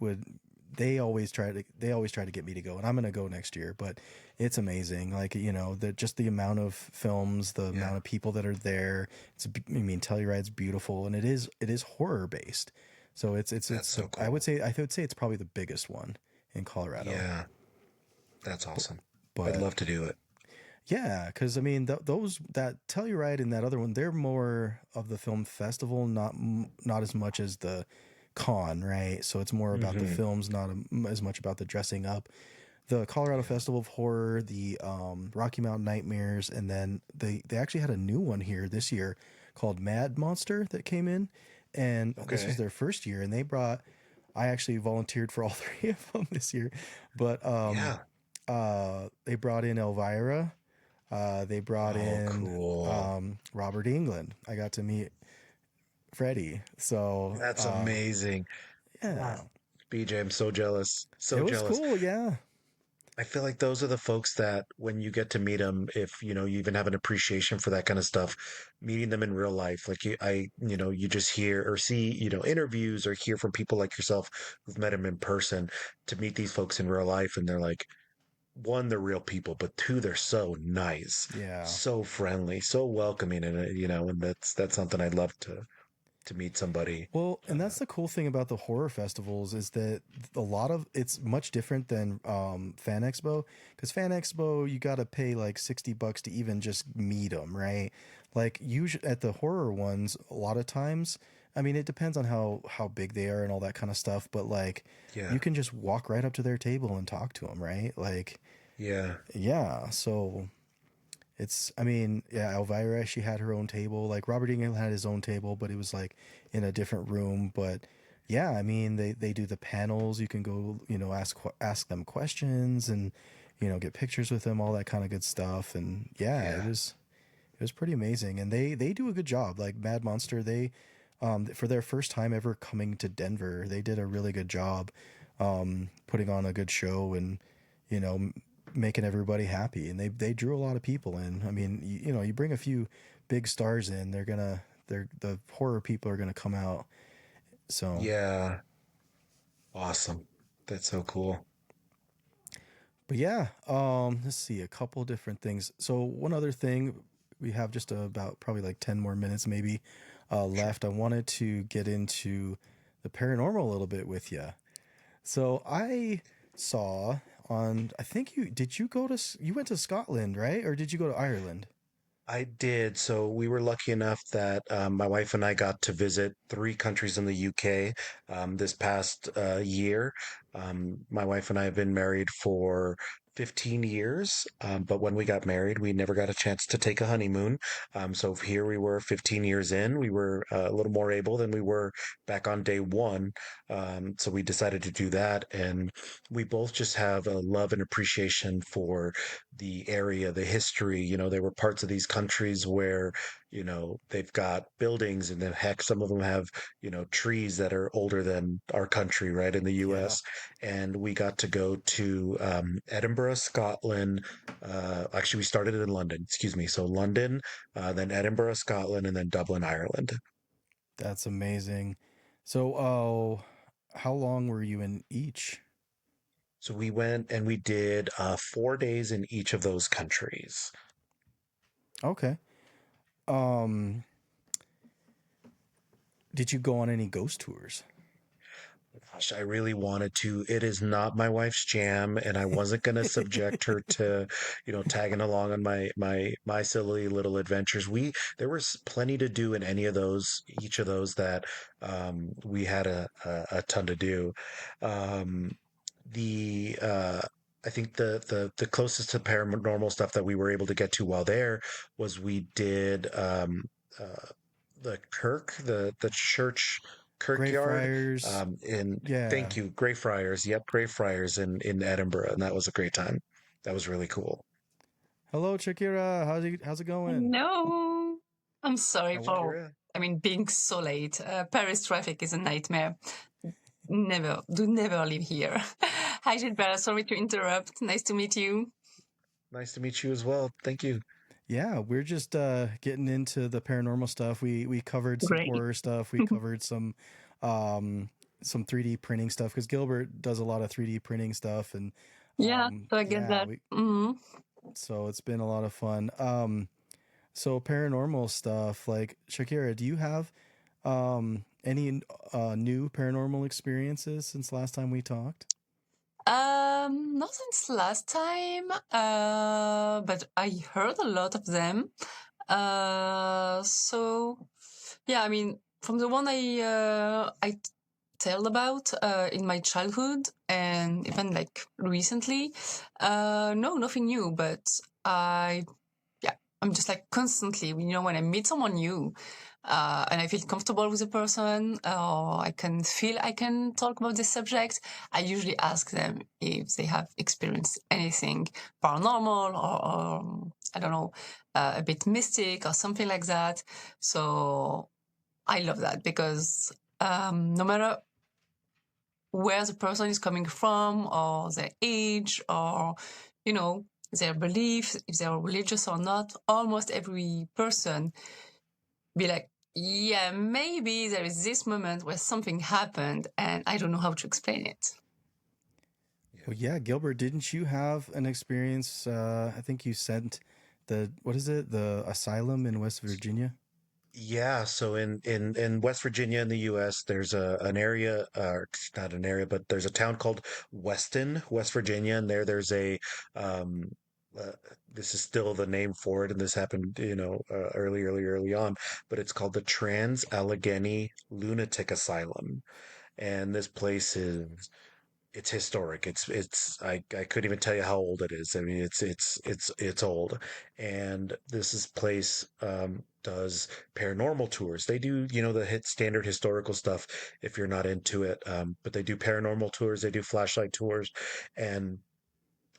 they always try to get me to go, and I'm gonna go next year. But it's amazing, like just the amount of films, the Yeah. amount of people that are there. I mean, Telluride's beautiful, and it is horror based, so That's it's the so I would cool. say I would say it's probably the biggest one in Colorado. Yeah. That's but, awesome. I'd but love to do it. yeah, because I mean those that Telluride and that other one, they're more of the film festival, not as much as the con, right? So it's more about the Hmm. films, not as much about the dressing up. The Colorado Yeah. Festival of Horror, the Rocky Mountain Nightmares, and then they actually had a new one here this year called Mad Monster that came in, and this was Okay. their first year, and they brought. I actually volunteered for all three of them this year, but Yeah. they brought in Elvira, they brought Oh, in cool. Robert England. I got to meet Freddie, so That's amazing. yeah, Wow. BJ, I'm so jealous. it So was jealous. cool. Yeah, I feel like those are the folks that when you get to meet them, if you even have an appreciation for that kind of stuff, meeting them in real life, like you just hear or see, interviews or hear from people like yourself who've met them in person to meet these folks in real life. And they're like, one, they're real people, but two, they're so nice, yeah. so friendly, so welcoming. And, and that's something I'd love to meet somebody. Well, and Uh, that's the cool thing about the horror festivals is that a lot of it's much different than Fan Expo, because Fan Expo you got to pay like $60 to even just meet them, right? Like usually at the horror ones, a lot of times, I mean, it depends on how big they are and all that kind of stuff, but like you yeah. can just walk right up to their table and talk to them, right? Like, Yeah. yeah, so I mean, yeah, Elvira, she had her own table. Like Robert England had his own table, but it was like in a different room. But yeah, I mean, they do the panels. You can go, ask them questions and get pictures with them, all that kind of good stuff. And yeah, it Yeah. was pretty amazing. And they do a good job. Like Mad Monster, they for their first time ever coming to Denver. They did a really good job putting on a good show and you know making everybody happy. And they drew a lot of people in. I mean, you know, you bring a few big stars in, they're the horror people are gonna come out. So, Yeah, awesome. That's so cool. but yeah, let's see a couple different things. So one other thing, we have just about probably like 10 more minutes maybe Sure. left. I wanted to get into the paranormal a little bit with you. So I saw on, I think you go to, you went to Scotland, right? Or did you go to Ireland? I did. So we were lucky enough that my wife and I got to visit three countries in the UK this past year. My wife and I have been married for 15 years, but when we got married, we never got a chance to take a honeymoon. So here we were 15 years in. We were a little more able than we were back on day one. So we decided to do that. And we both just have a love and appreciation for the area, the history. There were parts of these countries where, they've got buildings and then heck, some of them have, trees that are older than our country, right, in the Yeah, US. And we got to go to Edinburgh, Scotland. Actually, we started in London, excuse me. So London, then Edinburgh, Scotland, and then Dublin, Ireland. that's amazing. So, how long were you in each? So we went and we did 4 days in each of those countries. Okay. Um, did you go on any ghost tours? Gosh, I really wanted to. It is not my wife's jam, and I wasn't going to subject her to, tagging along on my silly little adventures. There was plenty to do in each of those that we had a ton to do. Um, the I think the closest to paranormal stuff that we were able to get to while there was we did uh, the the church kirkyard Greyfriars. in Yeah. thank you, Greyfriars. Yep, Greyfriars in Edinburgh, and that was a great time. That was really cool. Hello, Shakira. How's it going? No, I'm sorry How for, Kira? being so late. Paris traffic is a nightmare. Never leave here. Hi, Gilbert. Sorry to interrupt. Nice to meet you. Nice to meet you as well. Thank you. Yeah, we're just getting into the paranormal stuff. We covered some Great. horror stuff. We covered um, some 3D printing stuff because Gilbert does a lot of 3D printing stuff, and Yeah, so I get yeah, that. we Hmm. so it's been a lot of fun. So paranormal stuff like Shakira, do you have any new paranormal experiences since last time we talked? Not since last time, but I heard a lot of them. So yeah, from the one I tell about in my childhood and even like recently, no, nothing new. But I, yeah, I'm just like constantly, when I meet someone new, and I feel comfortable with the person, or I can talk about this subject, I usually ask them if they have experienced anything paranormal or I don't know, a bit mystic or something like that. So I love that because no matter where the person is coming from or their age or, you know, their beliefs, if they're religious or not, almost every person be like, yeah, maybe there is this moment where something happened and I don't know how to explain it. Yeah. Well, yeah, Gilbert, didn't you have an experience? I think you sent what is it, the asylum in West Virginia? Yeah, so in West Virginia in the US, there's an area, not an area, but there's a town called Weston, West Virginia, and there's a um uh, this is still the name for it, and this happened, early on, but it's called the Trans Allegheny Lunatic Asylum, and this place is it's historic. I couldn't even tell you how old it is. I mean, it's old. And place does paranormal tours. They do, the standard historical stuff if you're not into it. But they do paranormal tours, they do flashlight tours, and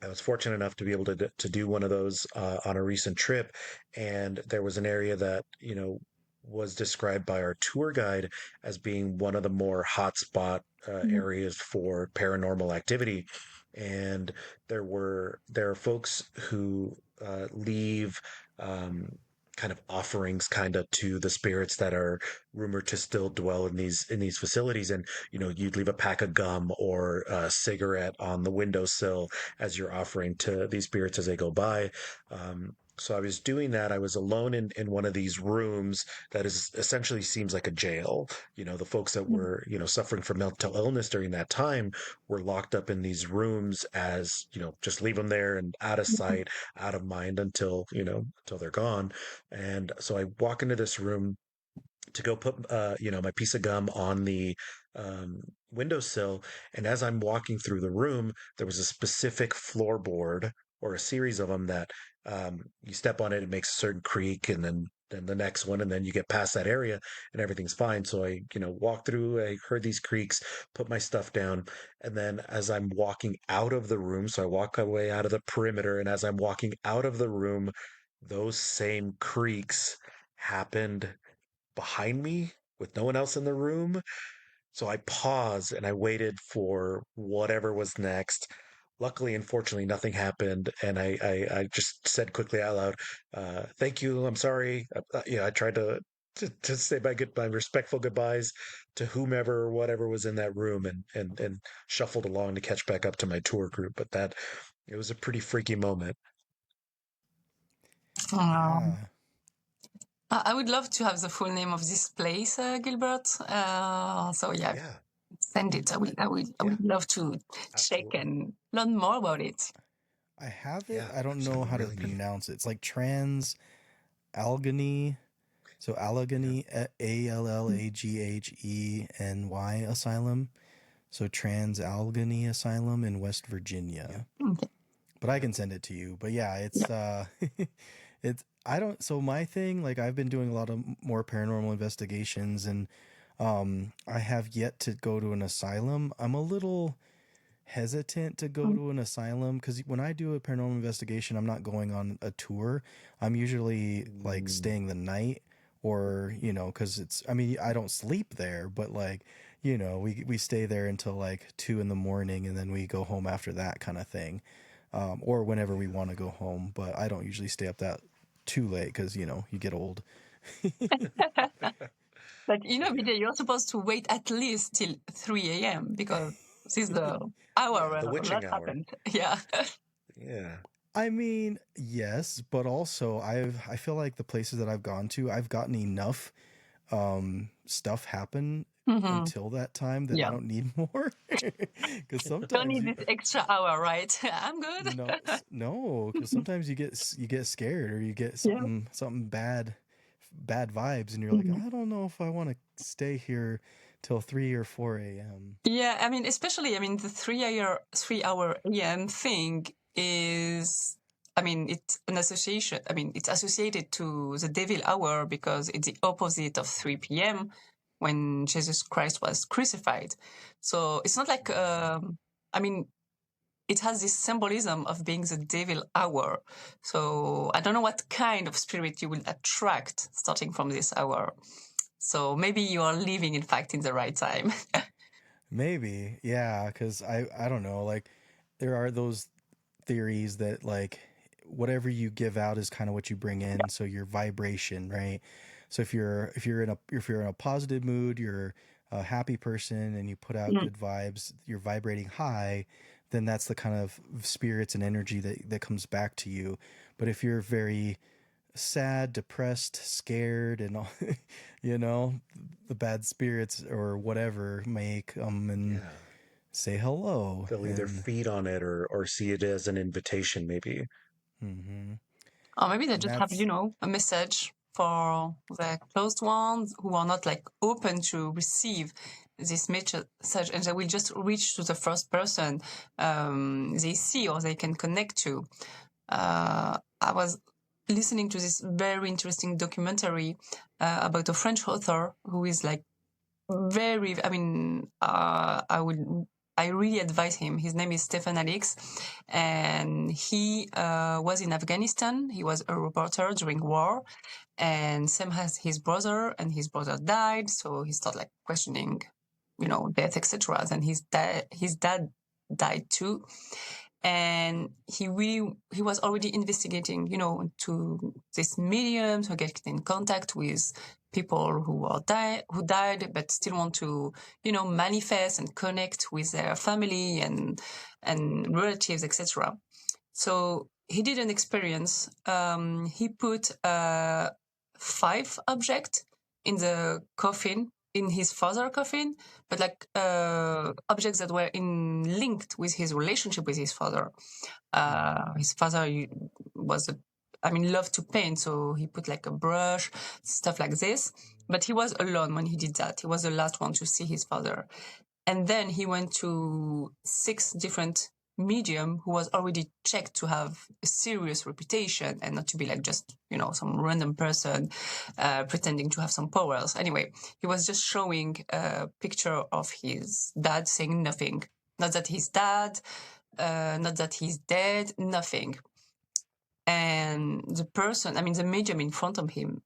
I was fortunate enough to be able to do one of those on a recent trip, and there was an area that was described by our tour guide as being one of the more hotspot areas for paranormal activity. And there are folks who leave um, kind of offerings kind of to the spirits that are rumored to still dwell in these facilities. And you'd leave a pack of gum or a cigarette on the windowsill as you're offering to these spirits as they go by. So I was doing that. I was alone in one of these rooms that is essentially seems like a jail. The folks that were, suffering from mental illness during that time were locked up in these rooms as, just leave them there and out of sight, out of mind until they're gone. And so I walk into this room to go put my piece of gum on the um, windowsill, and as I'm walking through the room, there was a specific floorboard or a series of them that you step on it, it makes a certain creak, and then the next one, and then you get past that area, and everything's fine. So I walk through. I heard these creaks, put my stuff down, and then as I'm walking out of the room, so I walk away out of the perimeter, and as I'm walking out of the room, those same creaks happened behind me with no one else in the room. So I paused and I waited for whatever was next. Luckily, unfortunately, nothing happened, and I just said quickly out loud, "Thank you. I'm sorry." I tried to say my respectful goodbyes to whomever or whatever was in that room, and shuffled along to catch back up to my tour group. But that it was a pretty freaky moment. Um, Yeah. I would love to have the full name of this place, Gilbert. So yeah, Yeah, send it. I yeah, would love to check absolutely. and learn more about it. I have it. Yeah, I don't there's know some how to really neat. pronounce it. It's like trans Algany. So Yeah. Allegheny, Allagheny Asylum. So Trans Allegheny Asylum in West Yeah. Virginia. Okay. But I Yeah. can send it to you. But yeah, Yeah. it's it's I don't so my thing, like I've been doing a lot of more paranormal investigations, and I have yet to go to an asylum. I'm a little hesitant to go to an asylum because when I do a paranormal investigation, I'm not going on a tour. I'm usually like Mm, staying the night, or because I mean, I don't sleep there, but like, we stay there until like 2 in the morning, and then we go home after that kind of thing, or whenever we yeah. want to go home. But I don't usually stay up that too late because you get old. Like, Yeah. Vidya, you're supposed to wait at least till 3 a.m. because this is the hour Yeah. where The that witching hour. happened. Yeah. Yeah. I mean, yes, but also I feel like the places that I've gone to, I've gotten enough stuff happen Hmm. until that time that I Yeah. don't need more. Because Don't sometimes need this extra hour, right? I'm good. no, because sometimes you get scared, or you get Yeah. something bad vibes, and you're like, Mhm. I don't know if I want to stay here till 3 or 4 a.m. Yeah, I mean, especially, I mean, the 3 hour AM thing is, I mean, it's an association. I mean, it's associated to the devil hour because it's the opposite of 3 p.m. when Jesus Christ was crucified. So it's not like, I mean, it has this symbolism of being the devil hour. So I don't know what kind of spirit you will attract starting from this hour. So maybe you are living, in fact, in the right time. Maybe, yeah, because I don't know, like there are those theories that like whatever you give out is kind of what you bring in, so your vibration, right? So if you're in a positive mood, you're a happy person, and you put out Mm. good vibes, you're vibrating high, then that's the kind of spirits and energy that comes back to you. But if you're very sad, depressed, scared, and all, you know the bad spirits or whatever may come and Yeah. say hello. They'll either And feed on it or see it as an invitation, maybe. mhm. Or maybe they And just have, that's a message for their closed ones who are not like open to receive this message, and they will just reach to the first person they see or they can connect to. I was listening to this very interesting documentary about a French author who is like very, I mean, I would I really advise him. His name is Stefan Alex, and he was in Afghanistan. He was a reporter during war, and same as his brother, and his brother died, so he started like questioning, death, etc. And his dad died too, and he was already investigating, to this medium to get in contact with people who died but still want to, manifest and connect with their family and relatives, etc. So he did an experience. He put 5 objects in the coffin, in his father's coffin, but like objects that were linked with his relationship with his father. His father was loved to paint, so he put like a brush, stuff like this. But he was alone when he did that. He was the last one to see his father. And then he went to 6 different medium who was already checked to have a serious reputation and not to be like just, some random person pretending to have some powers. Anyway, he was just showing a picture of his dad, saying nothing. Not that he's dead, not that he's dead, nothing. And the medium in front of him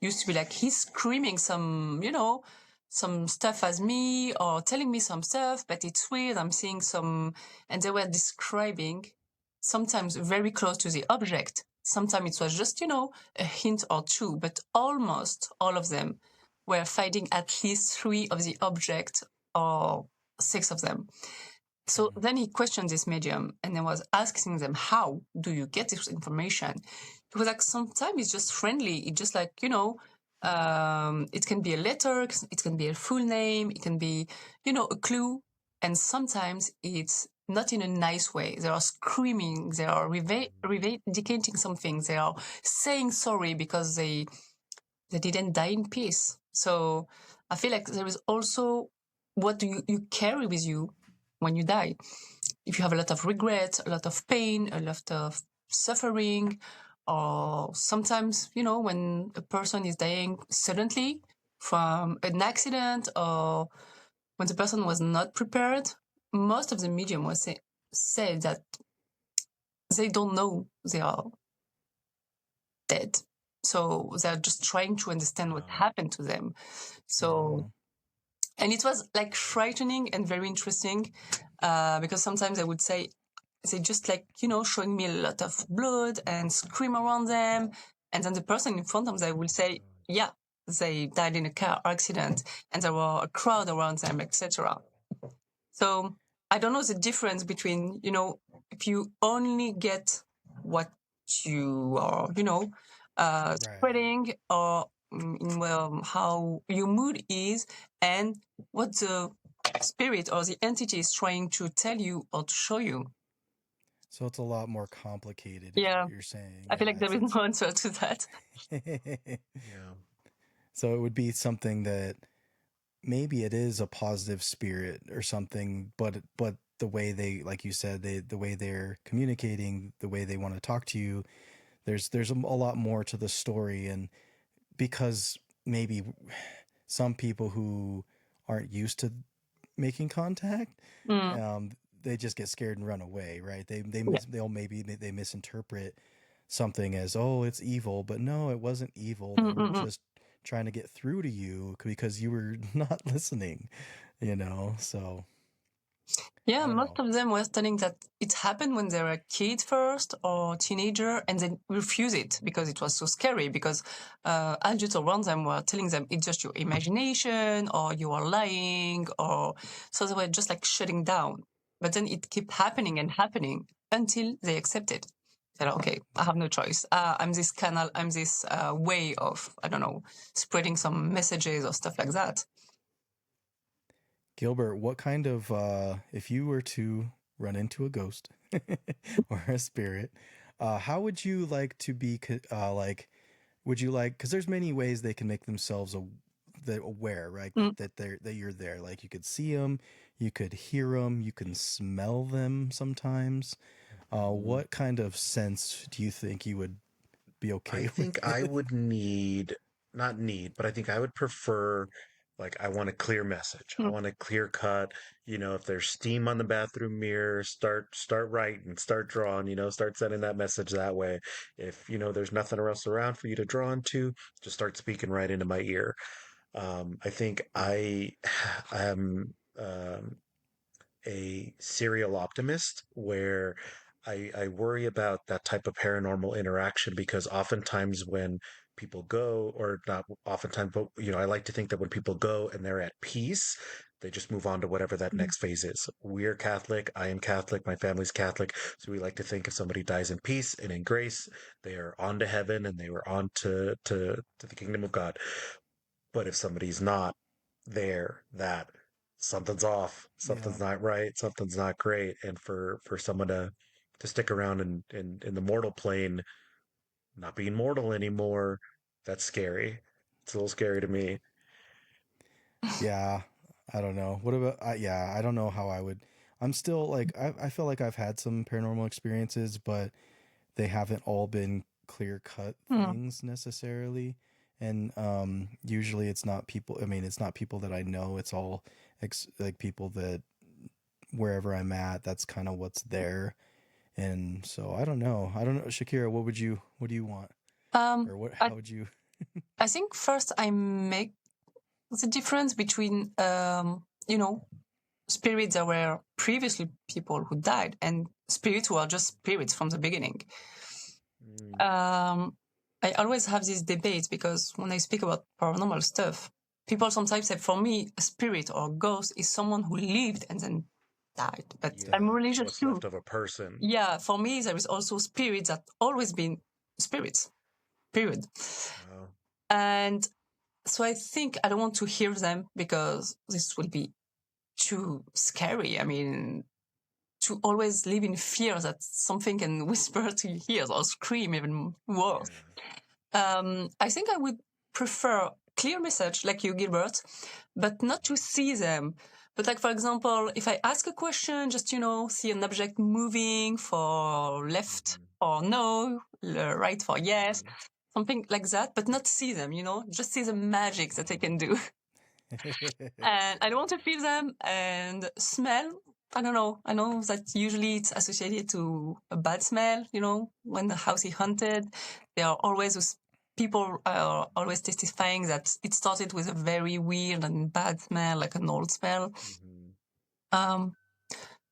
used to be like, he's screaming some stuff as me or telling me some stuff, but it's weird. I'm seeing and they were describing sometimes very close to the object. Sometimes it was just, a hint or two, but almost all of them were finding at least 3 of the object or 6 of them. So then he questioned this medium and then was asking them, how do you get this information? He was like, sometimes it's just friendly. It's just like, it can be a letter, it can be a full name, it can be, a clue. And sometimes it's not in a nice way. They are screaming, they are reivindicating something, they are saying sorry because they didn't die in peace. So I feel like there is also what do you carry with you when you die. If you have a lot of regret, a lot of pain, a lot of suffering, or sometimes, when a person is dying suddenly from an accident or when the person was not prepared, most of the medium was said that they don't know they are dead. So they're just trying to understand what happened to them. So, and it was like frightening and very interesting because sometimes I would say, they just like, showing me a lot of blood and scream around them. And then the person in front of them will say, yeah, they died in a car accident and there were a crowd around them, etc. So I don't know the difference between, if you only get what you are, spreading or how your mood is and what the spirit or the entity is trying to tell you or to show you. So it's a lot more complicated, is Yeah. what you're saying. I feel like there is no answer to that. Yeah. So it would be something that maybe it is a positive spirit or something, but the way they, like you said, the way they're communicating, the way they want to talk to you, there's a lot more to the story. And because maybe some people who aren't used to making contact, they just get scared and run away, right? They misinterpret something as, oh, it's evil, but no, it wasn't evil. They were just trying to get through to you because you were not listening, so yeah, most of them were telling that it happened when they were a kid first or teenager, and they refuse it because it was so scary, because adults around them were telling them it's just your imagination or you are lying, or so they were just like shutting down. But then it kept happening and happening until they accepted. Said, okay, I have no choice. I'm this canal, I'm this way of, I don't know, spreading some messages or stuff like that. Gilbert, what kind of if you were to run into a ghost or a spirit, how would you like to be like, would you like, because there's many ways they can make themselves aware, right? That you're there. Like you could see them, you could hear them, you can smell them sometimes. What kind of sense do you think you would be okay I with? think I would not need, but I think I would prefer Like, I want a clear message. I Mm. want a clear cut. If there's steam on the bathroom mirror, start writing, start drawing. Start sending that message that way. If there's nothing else around for you to draw into, just start speaking right into my ear. I think I am a serial optimist where I worry about that type of paranormal interaction because oftentimes when people go, or not oftentimes, but I like to think that when people go and they're at peace, they just move on to whatever that Mm. next phase is. We're Catholic. I am Catholic. My family's Catholic. So we like to think if somebody dies in peace and in grace, they are on to heaven and they were on to the kingdom of God. But if somebody's not there, that something's off, Yeah. something's not right, something's not great. And for someone to stick around in the mortal plane, not being mortal anymore, that's scary. It's a little scary to me. Yeah, I don't know. What about yeah, I don't know how I would. I'm still like I feel like I've had some paranormal experiences, but they haven't all been clear cut Mm. things necessarily. And usually it's not people, I mean, it's not people that I know. It's all like people that wherever I'm at, that's kind of what's there. And so I don't know. I don't know, Shakira, what do you want? Or what I how would you I think first I make the difference between spirits that were previously people who died and spirits who are just spirits from the beginning. Mm, Um, I always have these debates because when I speak about paranormal stuff, people sometimes say, for me, a spirit or a ghost is someone who lived and then died. But I'm yeah, religious what's too. left of a person. Yeah, for me, there is also spirits that always been spirits, period. Wow. And so I think I don't want to hear them because this will be too scary. I mean, to always live in fear that something can whisper to your ears or scream even worse. Yeah. I think I would prefer clear message like you, Gilbert, but not to see them. But like, for example, if I ask a question, just, see an object moving for left Hmm. or no, right for yes, Hmm. something like that, but not see them, just see the magic that I can do. And I don't want to feel them and smell. I don't know. I know that usually it's associated to a bad smell. When the house is haunted, there are always people are always testifying that it started with a very weird and bad smell, like an old smell. Hmm. Um,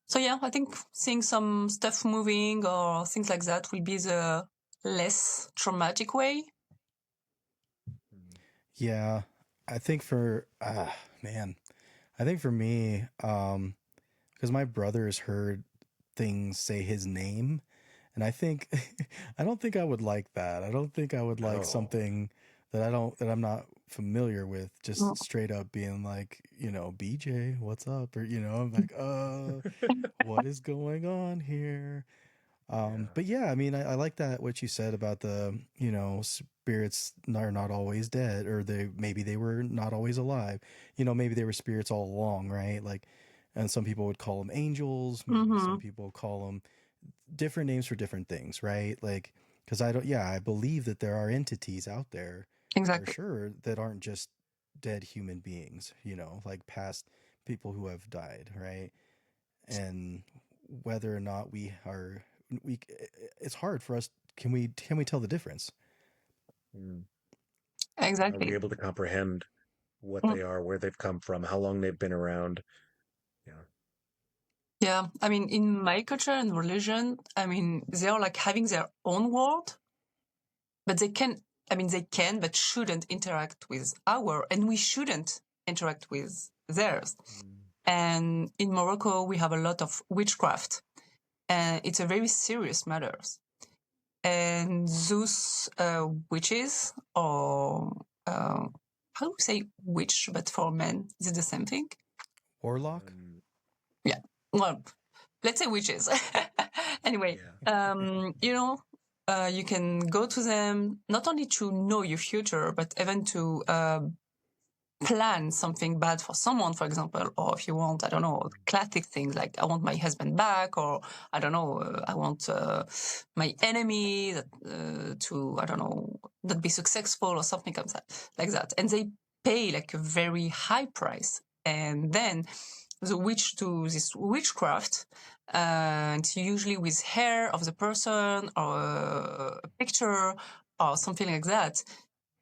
so yeah, I think seeing some stuff moving or things like that will be the less traumatic way. Yeah, I think for man, I think for me, because my brother has heard things say his name, and I think I don't think I would like that. I don't think I would like Oh, something that I'm not familiar with, just straight up being like, BJ, what's up? Or I'm like, what is going on here? yeah. But yeah, I mean, I like that what you said about the, spirits are not always dead, or maybe they were not always alive. Maybe they were spirits all along, right? Like, and some people would call them angels. Maybe Mm-hmm. some people call them different names for different things, right? Like, because I believe that there are entities out there for Exactly. sure that aren't just dead human beings, like past people who have died, right? And whether or not we it's hard for us. Can we tell the difference? Mm. Are we Exactly. able to comprehend what Mm. they are, where they've come from, how long they've been around? Yeah. Yeah, I mean, in my culture and religion, I mean, they are like having their own world, but they can, but shouldn't interact with our, and we shouldn't interact with theirs. Mm. And in Morocco, we have a lot of witchcraft, and it's a very serious matter. And those witches, or how do you say witch, but for men, is it the same thing? Warlock. Yeah. Well, let's say witches. Anyway, Yeah. you can go to them not only to know your future, but even to plan something bad for someone, for example, or if you want, I don't know, classic things like I want my husband back, or I don't know, I want my enemy to, I don't know, not be successful or something like that. And they pay like a very high price. And then the witch do this witchcraft, and usually with hair of the person or a picture or something like that.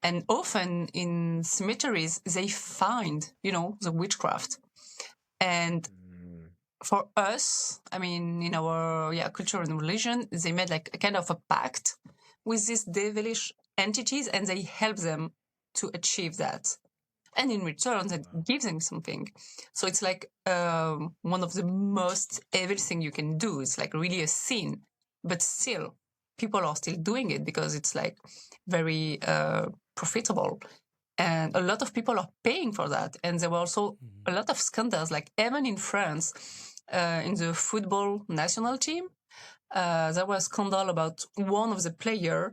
And often in cemeteries, they find, the witchcraft. And Mm. for us, I mean, in our culture and religion, they made like a kind of a pact with these devilish entities, and they help them to achieve that. And in return, that Wow. gives them something. So it's like one of the most evil thing you can do. It's like really a sin, but still, people are still doing it because it's like very profitable. And a lot of people are paying for that. And there were also a lot of scandals, like even in France, in the football national team, there was a scandal about one of the players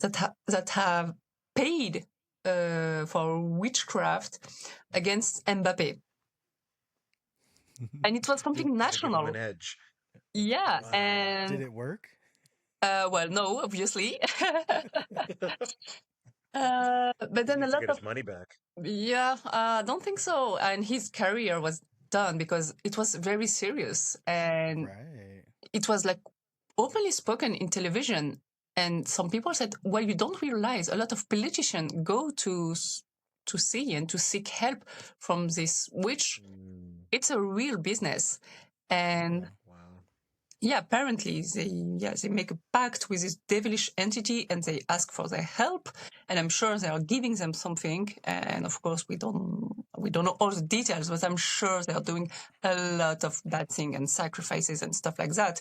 that have paid for witchcraft against Mbappe. And it was To, something to give him an national. edge. Yeah. Wow. Did And, it work? well, no, obviously. But He then a needs to lot get of, his money back. yeah, I don't think so. And his career was done because it was very serious. And Right. it was like openly spoken in television. And some people said, well, you don't realize a lot of politicians go to see and to seek help from this witch. Mm. It's a real business. And Yeah. Wow. yeah, apparently they make a pact with this devilish entity and they ask for their help. And I'm sure they are giving them something. And of course, we don't know all the details, but I'm sure they are doing a lot of bad things and sacrifices and stuff like that.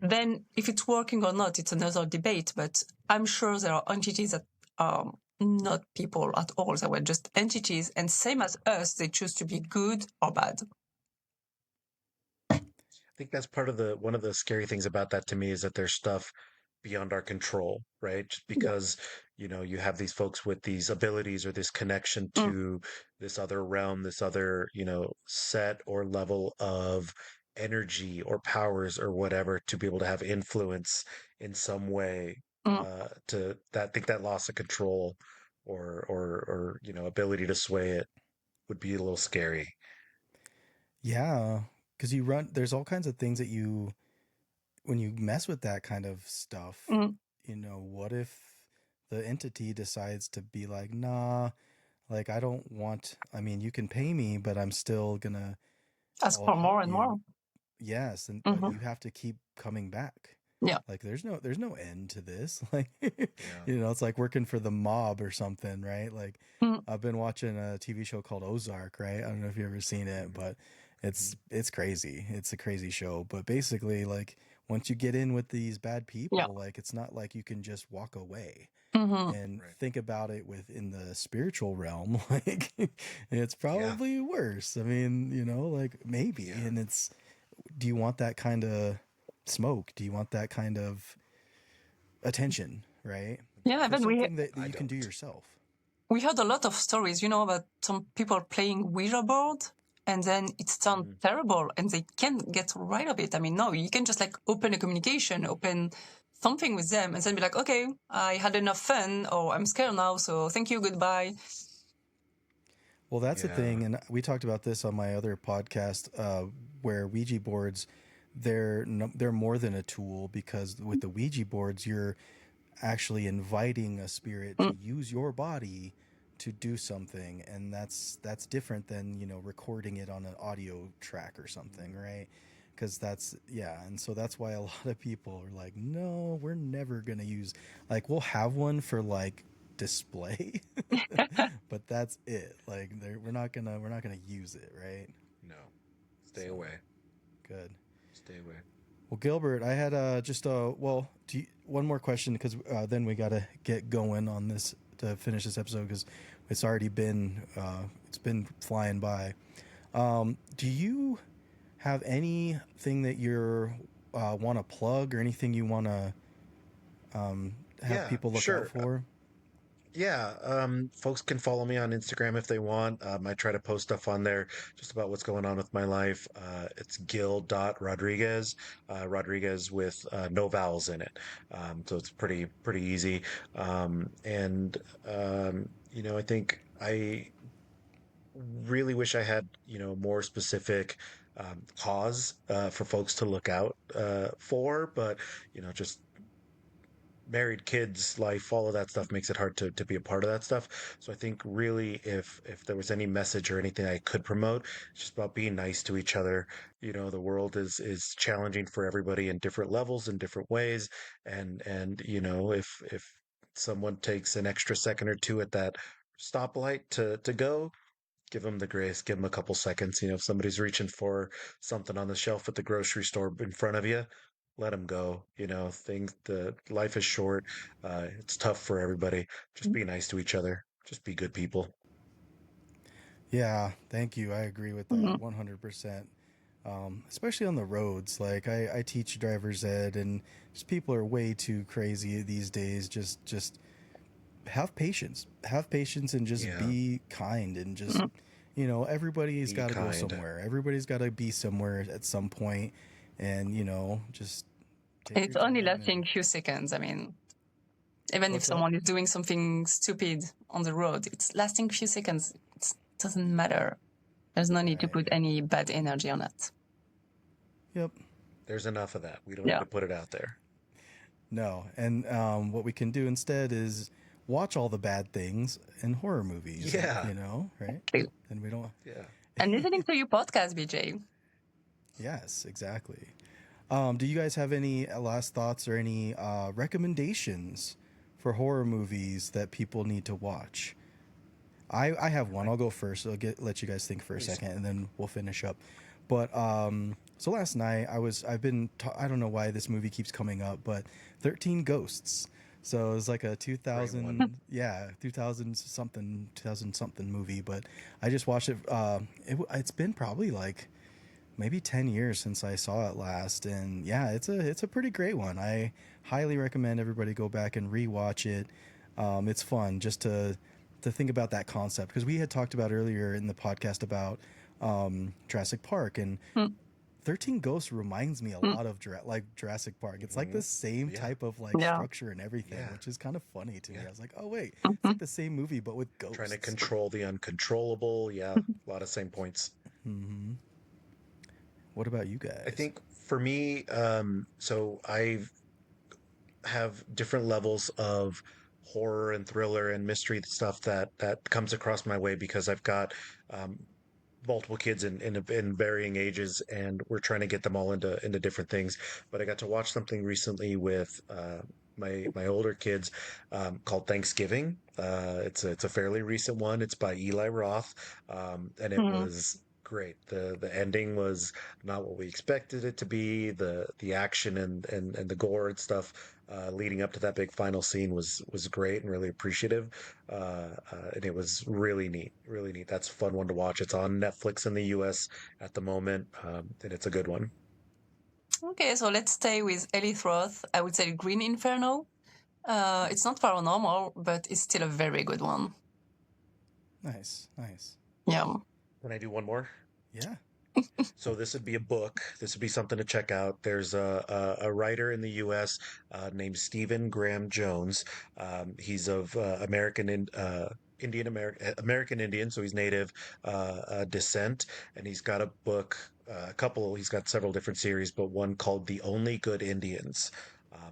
Then, if it's working or not, it's another debate. But I'm sure there are entities that are not people at all. They were just entities, and same as us, they choose to be good or bad. I think that's part of the one of the scary things about that to me is that there's stuff beyond our control, right? Just Yeah. because, you have these folks with these abilities or this connection Mm, to this other realm, this other, set or level of energy or powers or whatever to be able to have influence in some way, mm. to that, I think that loss of control or ability to sway it would be a little scary. Yeah, because there's all kinds of things that when you mess with that kind of stuff, Mm. what if the entity decides to be like, nah, like I don't want, I mean, you can pay me, but I'm still gonna, Ask I'll for help more and you. more. Yes, but Hmm. you have to keep coming back. Yeah. Like there's no end to this. Like Yeah. it's like working for the mob or something, right? Like Mm. I've been watching a TV show called Ozark, right? I don't know if you've ever seen it, Mhm. but Mhm. it's crazy. It's a crazy show, but basically like once you get in with these bad Yeah. people, like it's not like you can just walk away. Hmm. And Right. think about it within the spiritual realm, like it's Yeah. probably worse. I mean, like maybe. Yeah. And do you want that kind of smoke? Do you want that kind of attention, right? Yeah. For Then something that I you can do don't. yourself. we heard a lot of stories, about some people playing Ouija board, and then it's turned Mhm. terrible, and they can't get rid of it. I mean, no, you can just like open a communication, open something with them, and then be like, okay, I had enough fun, or I'm scared now, so thank you, goodbye. Well, that's the Yeah. thing, and we talked about this on my other podcast, where Ouija boards, they're no, they're more than a tool because with the Ouija boards, you're actually inviting a spirit to Mm, use your body to do something, and that's different than recording it on an audio track or something, right? Because that's yeah, and so that's why a lot of people are like, no, we're never gonna use, like, we'll have one for like display, but that's it. Like we're not gonna use it, right? No. Stay So away. good. Stay away. Well, Gilbert, I had just well, one more question because then we got to get going on this to finish this episode because it's been flying by. Do you have anything that you're want to plug or anything you want to have Yeah, people look out sure. for? Yeah, folks can follow me on Instagram if they want. I try to post stuff on there just about what's going on with my life. It's Gil.Rodriguez, Rodriguez with no vowels in it. So it's pretty easy. And I think I really wish I had, more specific cause for folks to look out for, but just married kids life, all of that stuff makes it hard to be a part of that stuff. So I think really if there was any message or anything I could promote, it's just about being nice to each other. The world is challenging for everybody in different levels in different ways, and if someone takes an extra second or two at that stoplight to go, give them the grace, give them a couple seconds. If somebody's reaching for something on the shelf at the grocery store in front of you, let them go. The life is short. It's tough for everybody. Just be nice to each other. Just be good people. Yeah, thank you. I agree with that Mhm. 100%. Especially on the roads. Like I teach driver's ed, and just people are way too crazy these days. Just have patience, and just Yeah, be kind, and just everybody's be got to go kind. somewhere. Everybody's got to be somewhere at some point, and just take It's your only time. lasting And few seconds. I mean, even if what's that? someone is doing something stupid on the road, it's lasting few seconds. It doesn't matter. There's no need to put Right. any bad energy on it. Yep. There's enough of that. We don't need Yeah. to put it out there. No. And what we can do instead is watch all the bad things in horror movies, Yeah, right? And we don't. yeah. And listening to your podcast, BJ. Yes, exactly. Do you guys have any last thoughts or any recommendations for horror movies that people need to watch? I have one. I'll go first. Let you guys think for a Please. second, and then we'll finish up. But so last night I don't know why this movie keeps coming up, but 13 Ghosts. So it was like a Great one. 2000 something movie. But I just watched it. It's been probably like maybe 10 years since I saw it last, and yeah, it's a pretty great one. I highly recommend everybody go back and rewatch it. It's fun just to think about that concept, because we had talked about earlier in the podcast about Jurassic Park, and Mm, 13 Ghosts reminds me a mm, lot of like Jurassic Park. It's like Hmm. the same Yeah, type of like yeah. structure and everything, yeah, which is kind of funny to me. I yeah. was like, oh wait, it's Mhm. like the same movie but with Trying to ghosts. control the uncontrollable. Yeah, a lot of same points. Hmm. What about you I guys? think for me, so I have different levels of horror and thriller and mystery stuff that comes across my way because I've got um, multiple kids in varying ages, and we're trying to get them all into different things. But I got to watch something recently with my older kids called Thanksgiving. It's a fairly recent one. It's by Eli Roth, and it Mm. was great. The ending was not what we expected it to be. The action and the gore and stuff leading up to that big final scene was great and really appreciative. And it was really neat, really neat. That's a fun one to watch. It's on Netflix in the US at the moment, and it's a good one. Okay, so let's stay with Elith Roth. I would say Green Inferno. It's not paranormal, but it's still a very good one. Nice, nice. Yeah. Can I do one more? Yeah. So this would be a book. This would be something to check out. There's a writer in the U.S. Named Stephen Graham Jones. He's of American Indian, so he's native descent, and he's got a book, a couple. He's got several different series, but one called "The Only Good Indians."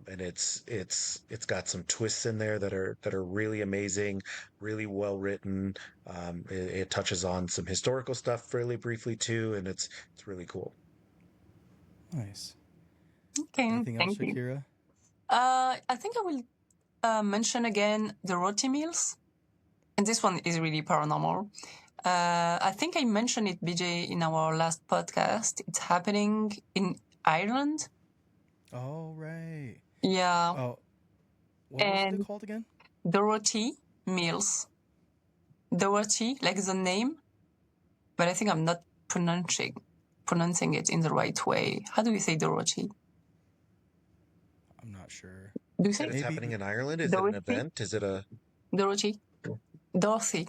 And it's got some twists in there that are really amazing, really well written. It touches on some historical stuff fairly briefly too, and it's really cool. Nice. Okay, Anything else, thank you. Shakira? I think I will mention again the Roti Mills, and this one is really paranormal. I think I mentioned it, BJ, in our last podcast. It's happening in Ireland. Oh, right. Yeah, Oh, what was it and called again? Dorothy Mills. Dorothy, like the name, but I think I'm not pronouncing it in the right way. How do you say Dorothy? I'm not sure. Do you You said say it's Maybe happening in Ireland. Is it an Dorothy? event? Is it a Dorothy? Dorothy.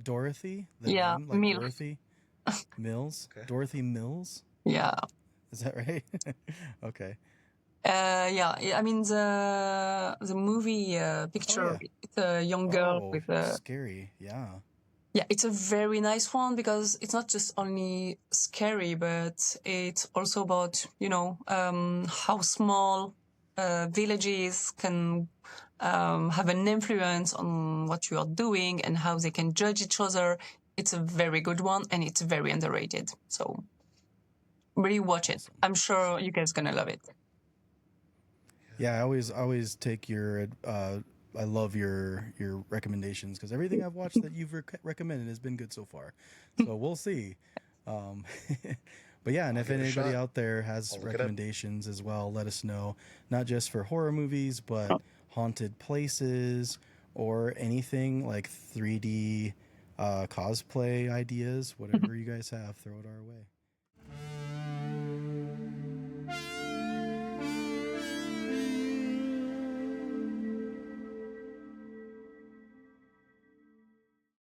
Dorothy, the Yeah, name, like Mills. Dorothy Mills? okay? Dorothy Mills? Yeah. Is that right? Okay. Yeah. I mean the movie Oh picture. yeah. It's a young girl Oh, with a scary. Yeah. Yeah, it's a very nice one because it's not just only scary, but it's also about, how small villages can have an influence on what you are doing and how they can judge each other. It's a very good one and it's very underrated. So really watch it. Awesome. I'm sure you guys gonna love it. Yeah, I always take your I love your recommendations because everything I've watched that you've recommended has been good so far. So we'll see. Um, but yeah, and I'll if give it a anybody shot. out there has I'll look it up. recommendations as well, let us know. Not just for horror movies, but haunted places or anything like 3D cosplay ideas. Whatever you guys have, throw it our way.